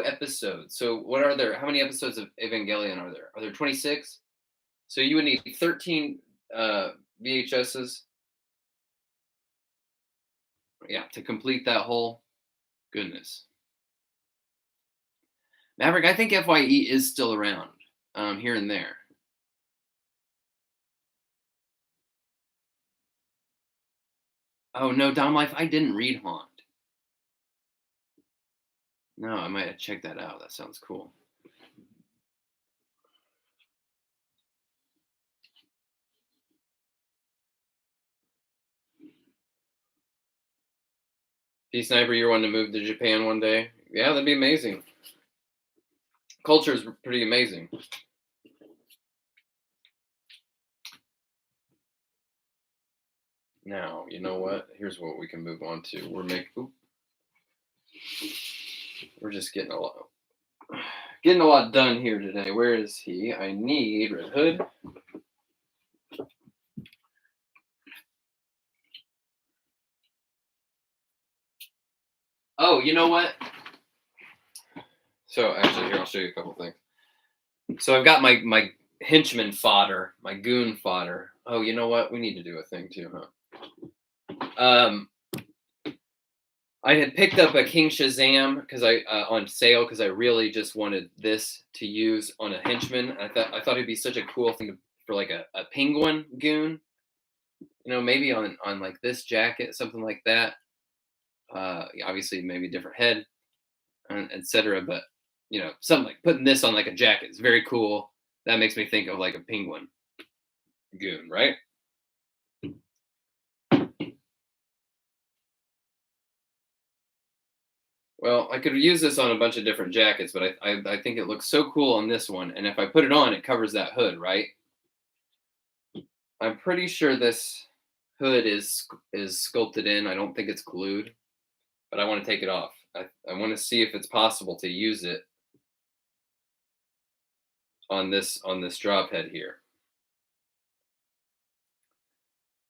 episodes. So what are there? How many episodes of Evangelion are there? Are there 26? So you would need 13 VHSs. Yeah, to complete that whole goodness. Maverick, I think FYE is still around here and there. Oh no, Dom Life, I didn't read Haunt. No, I might have checked that out. That sounds cool. D Sniper, you're wanting to move to Japan one day? Yeah, that'd be amazing. Culture is pretty amazing. Now, you know what? Here's what we can move on to. We're just getting a lot done here today. Where is he? I need Red Hood. Oh, you know what? So actually, here I'll show you a couple things. So I've got my henchman fodder, my goon fodder. Oh, you know what? We need to do a thing too, huh? I had picked up a King Shazam because on sale because I really just wanted this to use on a henchman. I thought it'd be such a cool thing for like a penguin goon. Maybe on like this jacket, something like that. Obviously, maybe different head, etc. But something like putting this on like a jacket is very cool. That makes me think of like a penguin goon, right? Well, I could use this on a bunch of different jackets, but I think it looks so cool on this one. And if I put it on, it covers that hood, right? I'm pretty sure this hood is sculpted in. I don't think it's glued, but I want to take it off. I want to see if it's possible to use it on this drop head here.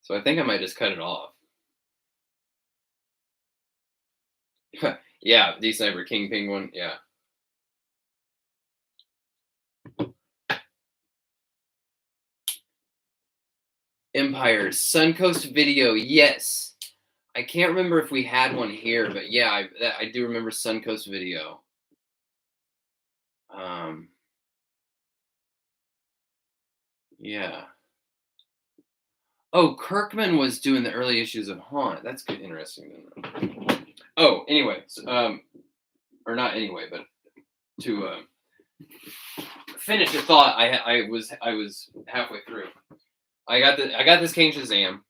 So I think I might just cut it off. Yeah, D Sniper King Penguin. Yeah. Empire Suncoast Video. Yes. I can't remember if we had one here, but yeah, I do remember Suncoast Video. Yeah. Oh, Kirkman was doing the early issues of Haunt. That's good, interesting. Oh, anyway, or not anyway, but to finish the thought, I was halfway through. I got this King Shazam.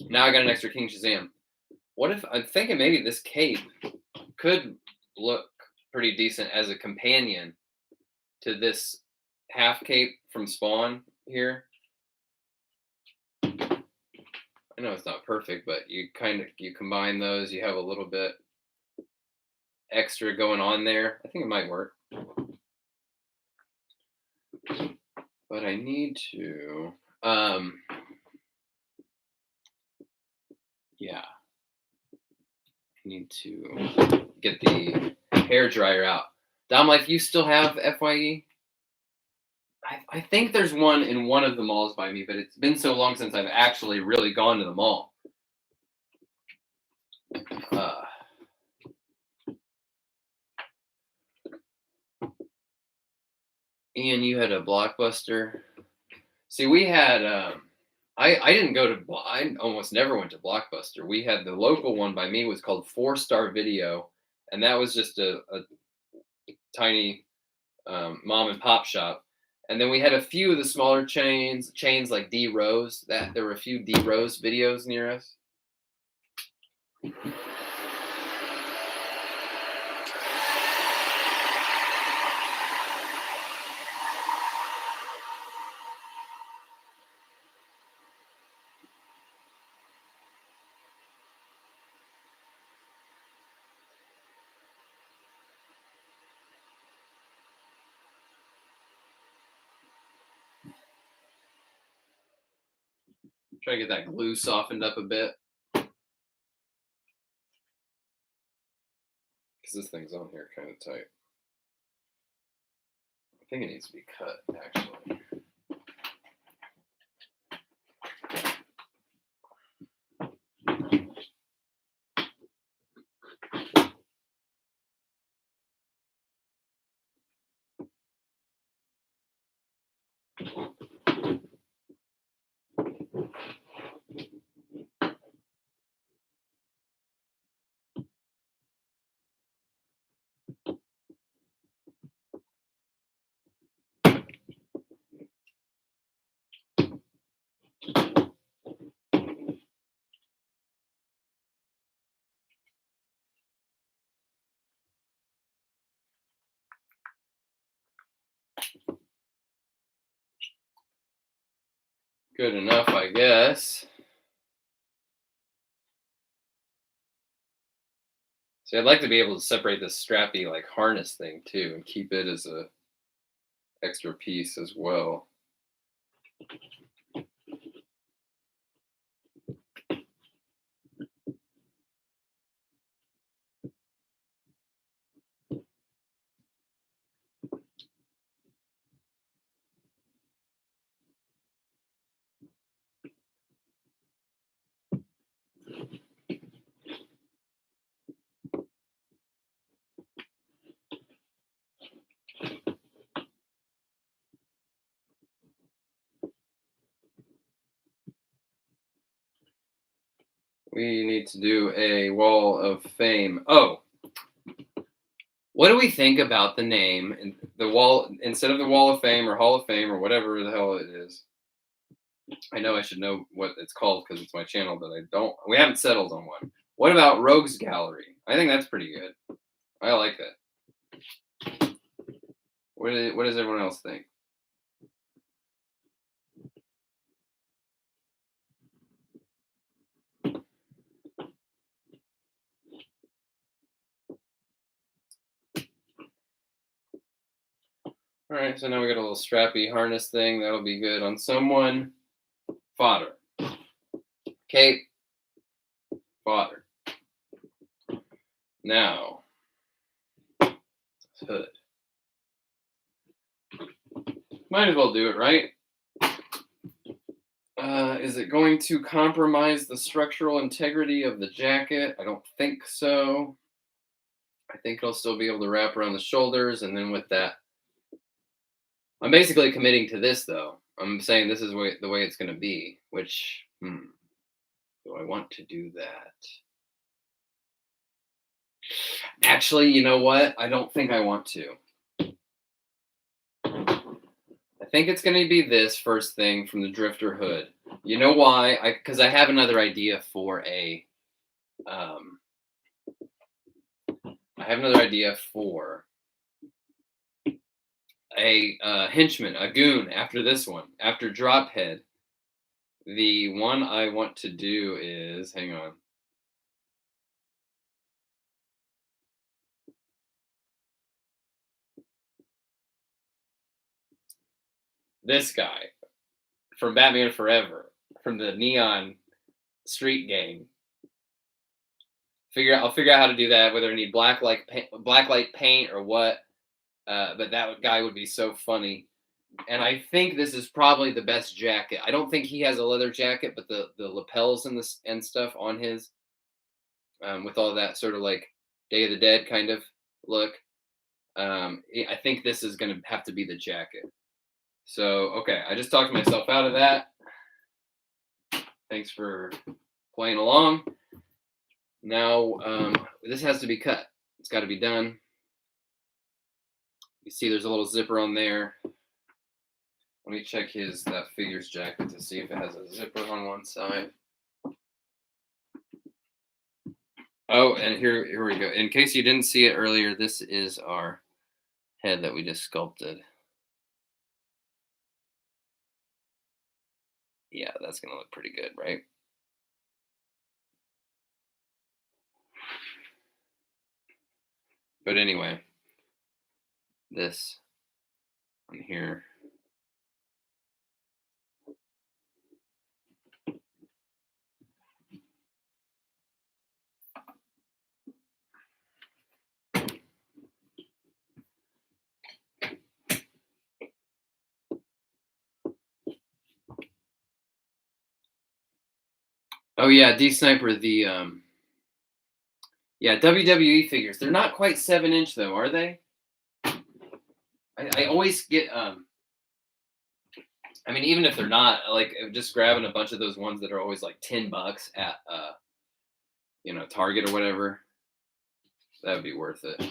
Now I got an extra King Shazam. What if I'm thinking maybe this cape could look pretty decent as a companion to this half cape from Spawn here. I know it's not perfect, but you combine those, you have a little bit extra going on there. I think it might work. But I need to yeah. I need to get the hair dryer out. Dom Life, you still have FYE? I think there's one in one of the malls by me, but it's been so long since I've actually really gone to the mall. Ian, you had a Blockbuster. See, we had. I didn't go to. I almost never went to Blockbuster. We had the local one by me was called Four Star Video, and that was just a tiny mom and pop shop. And then we had a few of the smaller chains like D Rose. That there were a few D Rose videos near us. Try to get that glue softened up a bit because this thing's on here kind of tight. I think it needs to be cut actually. Good enough, I guess. See, I'd like to be able to separate this strappy like harness thing too and keep it as a extra piece as well. We need to do a wall of fame. Oh, what do we think about the name and the wall instead of the wall of fame or hall of fame or whatever the hell it is? I know I should know what it's called because it's my channel, but I don't. We haven't settled on one. What about Rogues Gallery? I think that's pretty good. I like that. What does everyone else think? All right, so now we got a little strappy harness thing. That'll be good on someone. Fodder. Cape. Fodder. Now, hood. Might as well do it, right? Is it going to compromise the structural integrity of the jacket? I don't think so. I think it'll still be able to wrap around the shoulders, and then with that, I'm basically committing to this, though. I'm saying this is the way it's going to be, which, do I want to do that? Actually, you know what? I don't think I want to. I think it's going to be this first thing from the Drifter hood. You know why? Because I have another idea for a. I have another idea for a henchman, a goon after this one, after Drophead. The one I want to do is, hang on. This guy from Batman Forever, from the Neon Street Gang. I'll figure out how to do that, whether I need blacklight paint or what. But that guy would be so funny. And I think this is probably the best jacket. I don't think he has a leather jacket, but the lapels and stuff on his, with all that sort of like Day of the Dead kind of look. I think this is going to have to be the jacket. So, okay, I just talked myself out of that. Thanks for playing along. Now, this has to be cut. It's got to be done. You see there's a little zipper on there. Let me check that figures jacket to see if it has a zipper on one side. Oh, and here we go. In case you didn't see it earlier, this is our head that we just sculpted. Yeah, that's gonna look pretty good, right? But anyway, this on here. Oh yeah, D Sniper, the yeah, WWE figures. They're not quite 7-inch though, are they? I always get I mean, even if they're not, like just grabbing a bunch of those ones that are always like $10 at Target or whatever, that would be worth it.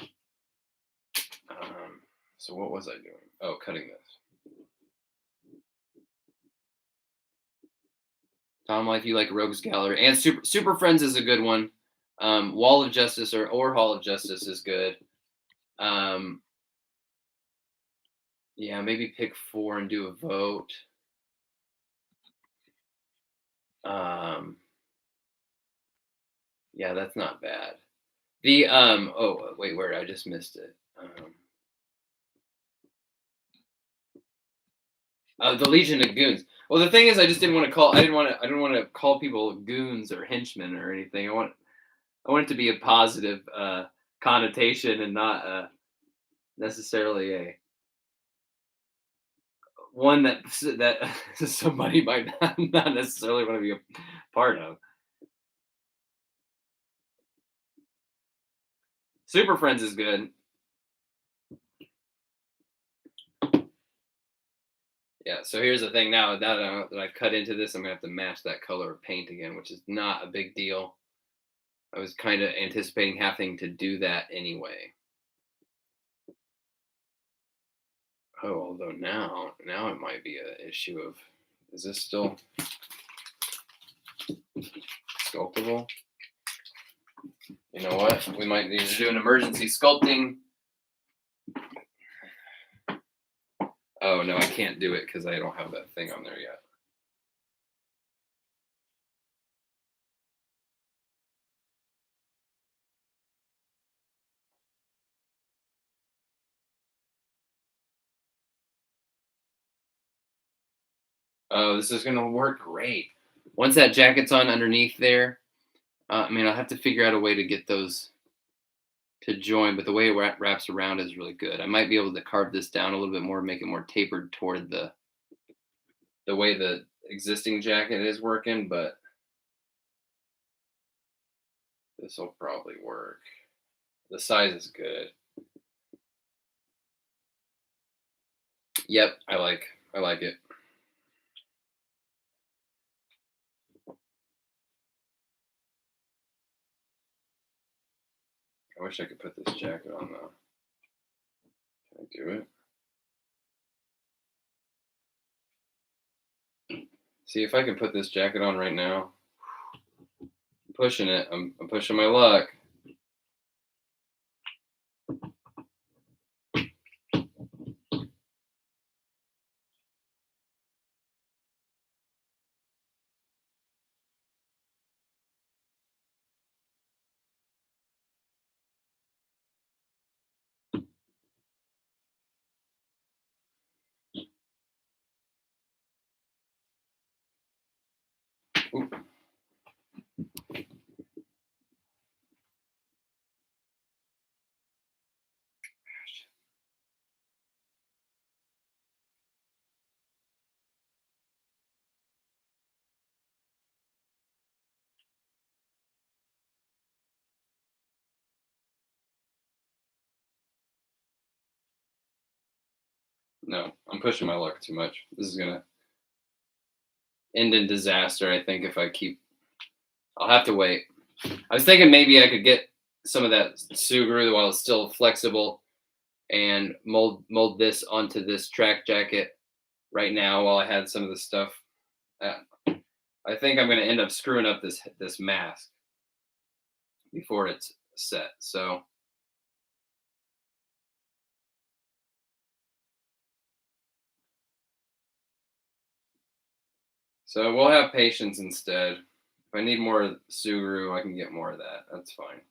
So what was I doing? Oh, cutting this. Tom, like you like Rogues Gallery and Super Friends is a good one. Wall of Justice or Hall of Justice is good. Yeah, maybe pick 4 and do a vote. Yeah, that's not bad. The oh wait, where I just missed it. The Legion of Goons. Well, the thing is, I didn't want to call people goons or henchmen or anything. I want it to be a positive connotation and not necessarily a one that somebody might not necessarily want to be a part of. Super Friends is good. Yeah, so here's the thing now that I've cut into this, I'm gonna have to match that color of paint again, which is not a big deal. I was kind of anticipating having to do that anyway. Oh, although now it might be an issue of, is this still sculptable? You know what? We might need to do an emergency sculpting. Oh no, I can't do it because I don't have that thing on there yet. Oh, this is gonna work great. Once that jacket's on underneath there, I mean, I'll have to figure out a way to get those to join, but the way it wraps around is really good. I might be able to carve this down a little bit more, make it more tapered toward the way the existing jacket is working, but this will probably work. The size is good. Yep, I like it. I wish I could put this jacket on though. Can I do it? See if I can put this jacket on right now. I'm pushing it. I'm pushing my luck. Ooh. No, I'm pushing my luck too much. This is gonna end in disaster, I think, if I keep. I'll have to wait. I was thinking maybe I could get some of that Sugru while it's still flexible and mold this onto this track jacket right now while I had some of the stuff. I think I'm going to end up screwing up this mask before it's set. So we'll have patience instead. If I need more Sugru, I can get more of that. That's fine.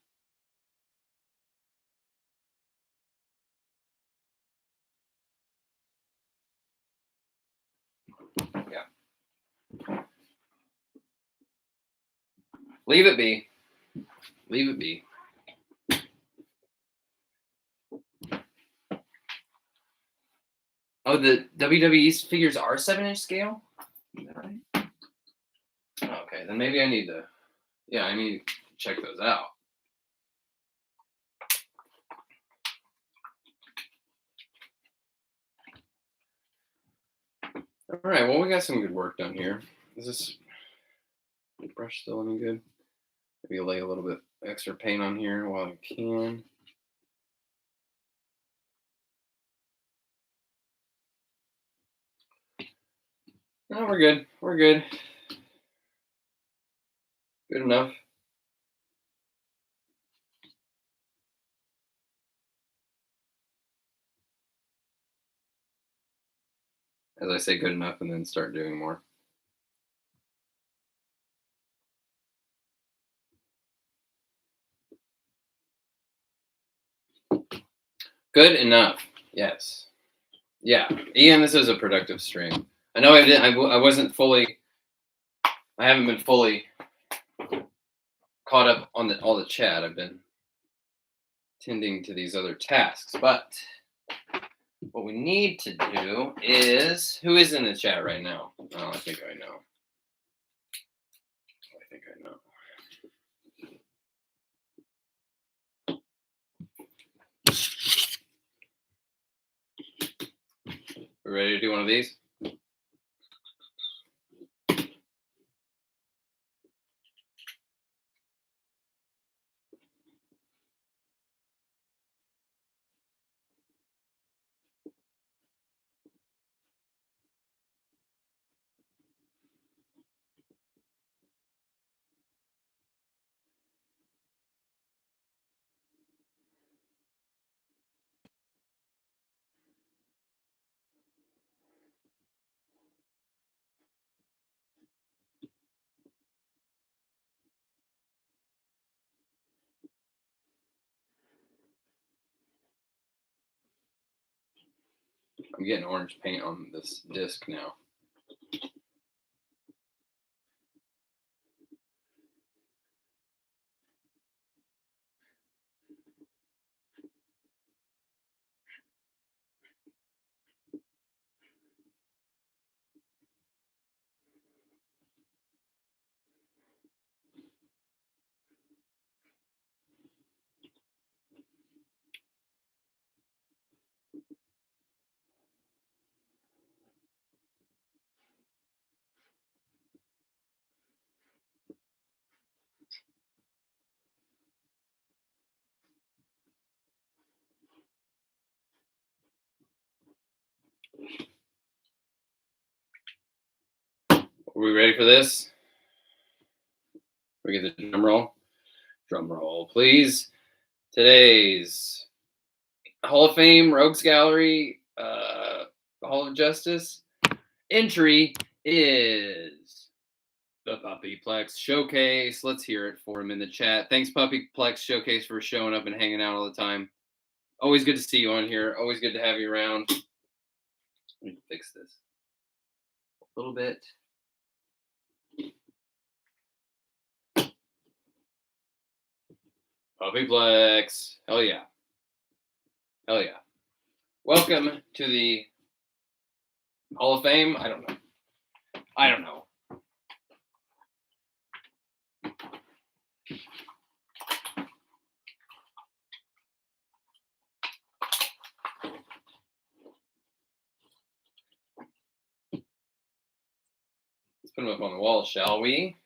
Yeah. Leave it be. Leave it be. Oh, the WWE figures are 7-inch scale? Is that right? Okay, then maybe I need to. Yeah, I need to check those out. All right, well, we got some good work done here. Is this brush still any good? Maybe lay a little bit extra paint on here while I can. No, we're good. We're good. Good enough. As I say, good enough, and then start doing more. Good enough. Yes. Yeah. Ian, this is a productive stream. I know I wasn't fully. I haven't been fully caught up on all the chat. I've been tending to these other tasks, but what we need to do is, who is in the chat right now? Oh, I think I know. I think I know. We ready to do one of these? I'm getting orange paint on this disc now. Are we ready for this? We get the drum roll. Drum roll, please. Today's Hall of Fame Rogues Gallery Hall of Justice entry is the Puppyplex Showcase. Let's hear it for him in the chat. Thanks, Puppyplex Showcase, for showing up and hanging out all the time. Always good to see you on here. Always good to have you around. Let me fix this a little bit. Puppyplex. Hell yeah. Hell yeah. Welcome to the Hall of Fame. I don't know. I don't know. Let's put them up on the wall, shall we?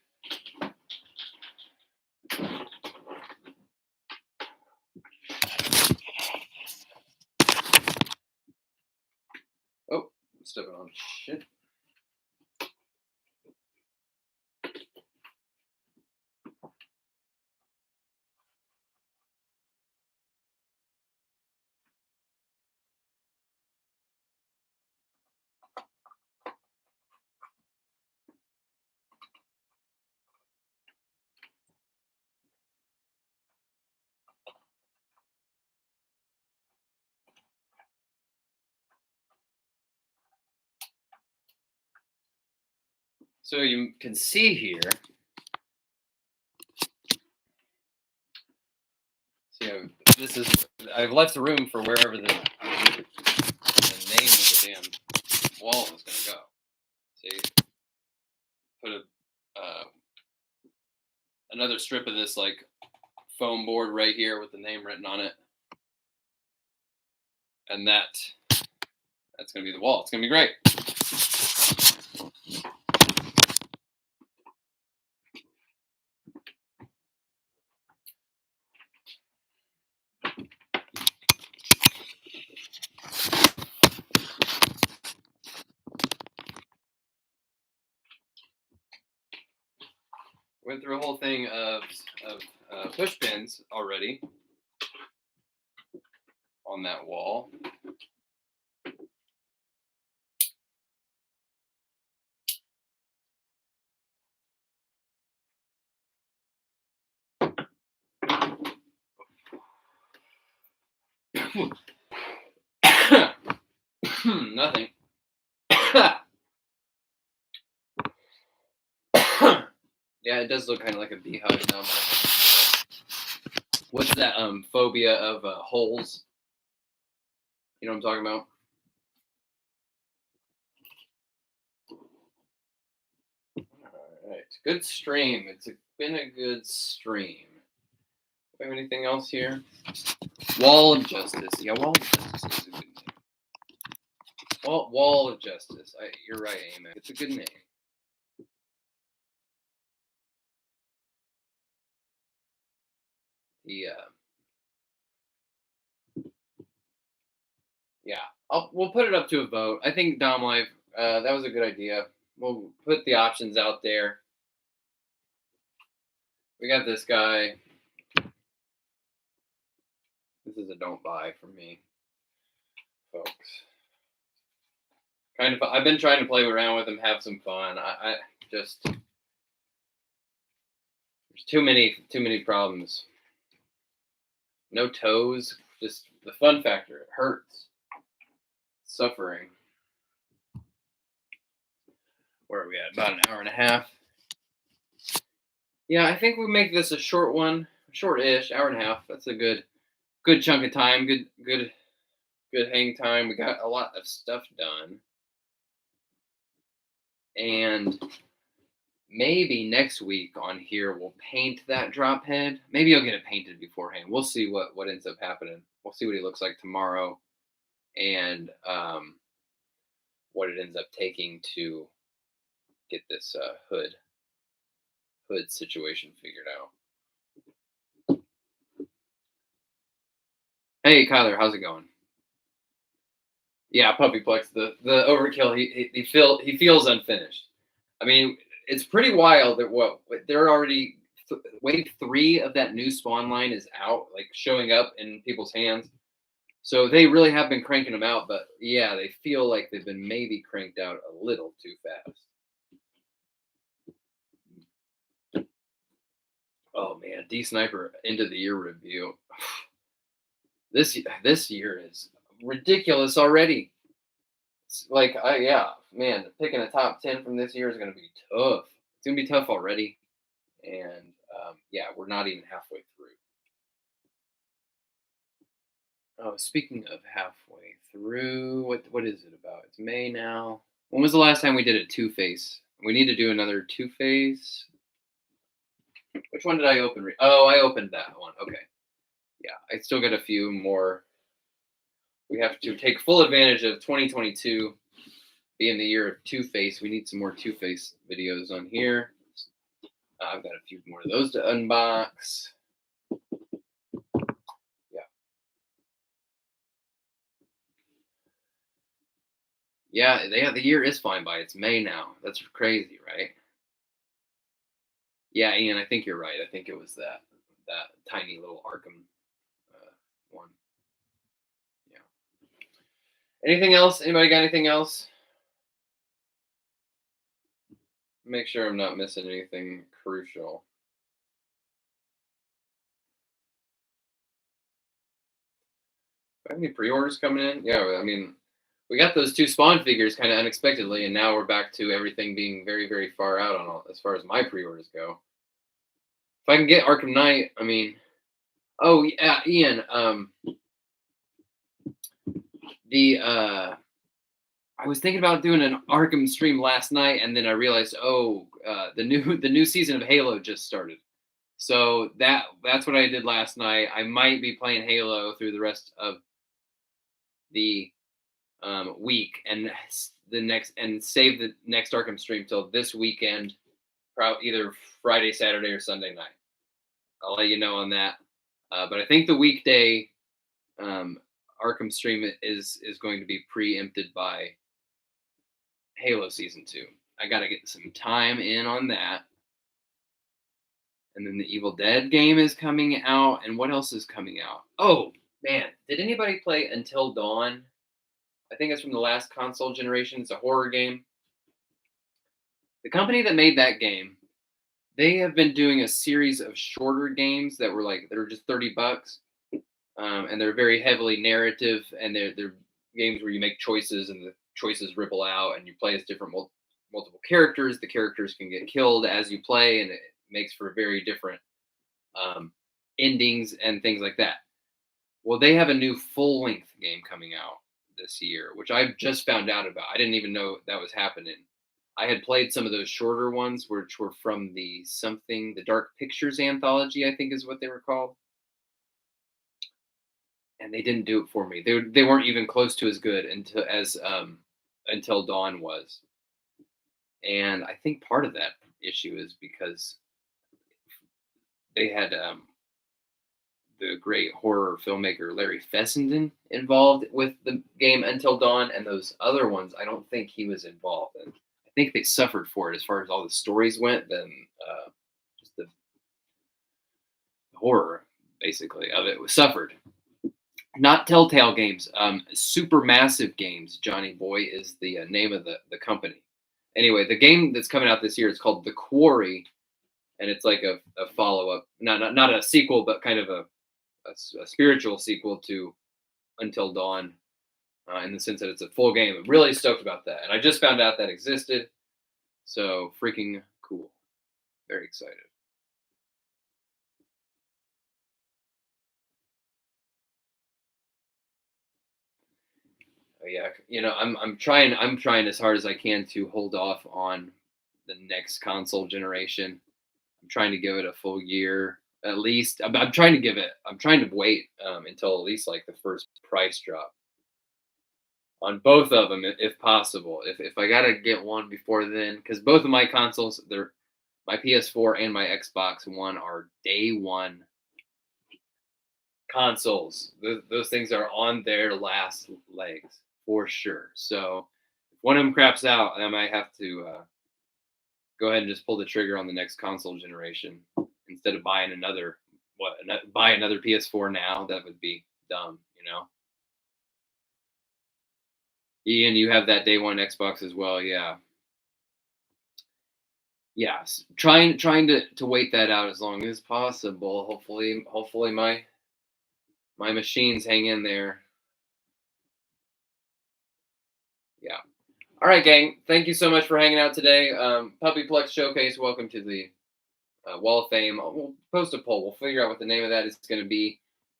Oh, I'm stepping on shit. So you can see here. See, I've left room for wherever the name of the damn wall is going to go. See, put another strip of this like foam board right here with the name written on it, and that's going to be the wall. It's going to be great. Went through a whole thing of push pins already on that wall. Nothing. Yeah, it does look kind of like a beehive now. What's that phobia of holes? You know what I'm talking about? All right, good stream. It's been a good stream. Do we have anything else here? Wall of Justice. Yeah, Wall of Justice is a good name. Wall of Justice. You're right, Amen. It's a good name. Yeah, we'll put it up to a vote. I think Dom Life, that was a good idea. We'll put the options out there. We got this guy. This is a don't buy for me, folks. I've been trying to play around with him, have some fun. I just there's too many problems. No toes, just the fun factor. It hurts. Suffering. Where are we at? About an hour and a half. Yeah, I think we make this a short one, short-ish, hour and a half. That's a good chunk of time. Good hang time. We got a lot of stuff done, and maybe next week on here we'll paint that drop head. Maybe I'll get it painted beforehand. We'll see what ends up happening. We'll see what he looks like tomorrow, and what it ends up taking to get this hood situation figured out. Hey Kyler, how's it going? Yeah, Puppyplex, the overkill. He feels unfinished. I mean, it's pretty wild that they're already wave 3 of that new spawn line is out, like showing up in people's hands. So they really have been cranking them out, but yeah, they feel like they've been maybe cranked out a little too fast. Oh man, D Sniper end of the year review. This year is ridiculous already. It's like man, picking a top 10 from this year is going to be tough. It's going to be tough already, and we're not even halfway through. Oh, speaking of halfway through, what is it about? It's May now. When was the last time we did a Two-Face? We need to do another Two-Face. Which one did I open? I opened that one. Okay. Yeah, I still got a few more. We have to take full advantage of 2022 being the year of Two-Face, we need some more Two-Face videos on here. I've got a few more of those to unbox. Yeah. Yeah, the year is flying by. It's May now. That's crazy, right? Yeah, Ian, I think you're right. I think it was that tiny little Arkham one. Yeah. Anything else? Anybody got anything else? Make sure I'm not missing anything crucial. Do I have any pre-orders coming in? Yeah, I mean, we got those two Spawn figures kind of unexpectedly, and now we're back to everything being very, very far out on all as far as my pre-orders go. If I can get Arkham Knight, I mean, oh yeah, Ian, the I was thinking about doing an Arkham stream last night, and then I realized, oh, the new season of Halo just started. So that's what I did last night. I might be playing Halo through the rest of the week, and the next and save the next Arkham stream till this weekend, probably either Friday, Saturday, or Sunday night. I'll let you know on that. But I think the weekday Arkham stream is going to be preempted by Halo Season 2. I got to get some time in on that. And then the Evil Dead game is coming out. And what else is coming out? Oh, man. Did anybody play Until Dawn? I think it's from the last console generation. It's a horror game. The company that made that game, they have been doing a series of shorter games that were just $30. And they're very heavily narrative, and they're games where you make choices and the choices ripple out, and you play as different multiple characters. The characters can get killed as you play, and it makes for very different endings and things like that. Well, they have a new full-length game coming out this year, which I just found out about. I didn't even know that was happening. I had played some of those shorter ones, which were from the Dark Pictures anthology, I think is what they were called. And they didn't do it for me. They weren't even close to as good Until Dawn was. And I think part of that issue is because they had the great horror filmmaker Larry Fessenden involved with the game Until Dawn, and those other ones I don't think he was involved in. I think they suffered for it as far as all the stories went, than just the horror basically of it was suffered. Not Telltale Games, Supermassive Games. Johnny Boy is the name of the company. Anyway, the game that's coming out this year is called The Quarry, and it's like a follow up, not a sequel, but kind of a spiritual sequel to Until Dawn, in the sense that it's a full game. I'm really stoked about that, and I just found out that existed, so freaking cool. Very excited. Yeah, I'm trying as hard as I can to hold off on the next console generation. I'm trying to give it a full year at least. I'm trying to wait until at least like the first price drop on both of them, if possible. If I gotta get one before then, because both of my consoles, they're my PS4 and my Xbox One, are day one consoles. Those things are on their last legs for sure. So if one of them craps out, I might have to go ahead and just pull the trigger on the next console generation instead of buying buy another PS4 now. That would be dumb, Ian, you have that day one Xbox as well, yeah. Yes, trying to wait that out as long as possible. Hopefully my machines hang in there. Yeah. All right, gang. Thank you so much for hanging out today. Puppyplex Showcase. Welcome to the Wall of Fame. We'll post a poll. We'll figure out what the name of that is going to be.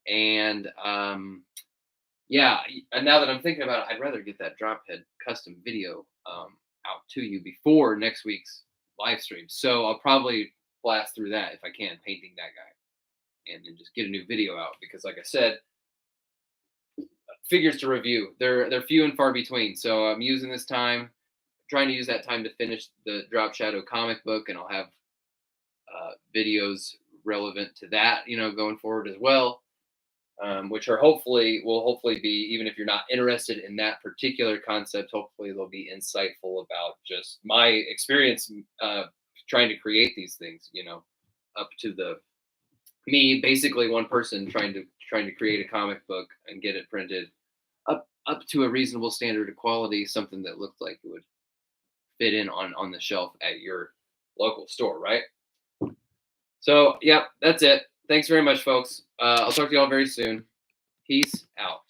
And yeah. And now that I'm thinking about it, I'd rather get that Drophead custom video out to you before next week's live stream. So I'll probably blast through that if I can, painting that guy, and then just get a new video out, because, like I said, figures to review, they're few and far between. So I'm using this time trying to use that time to finish the Drop Shadow comic book, and I'll have videos relevant to that, going forward as well. Which are hopefully be, even if you're not interested in that particular concept, hopefully they'll be insightful about just my experience trying to create these things. Up to the me, basically one person trying to create a comic book and get it printed up to a reasonable standard of quality, something that looked like it would fit in on the shelf at your local store, right? So, yeah, that's it. Thanks very much, folks. I'll talk to you all very soon. Peace out.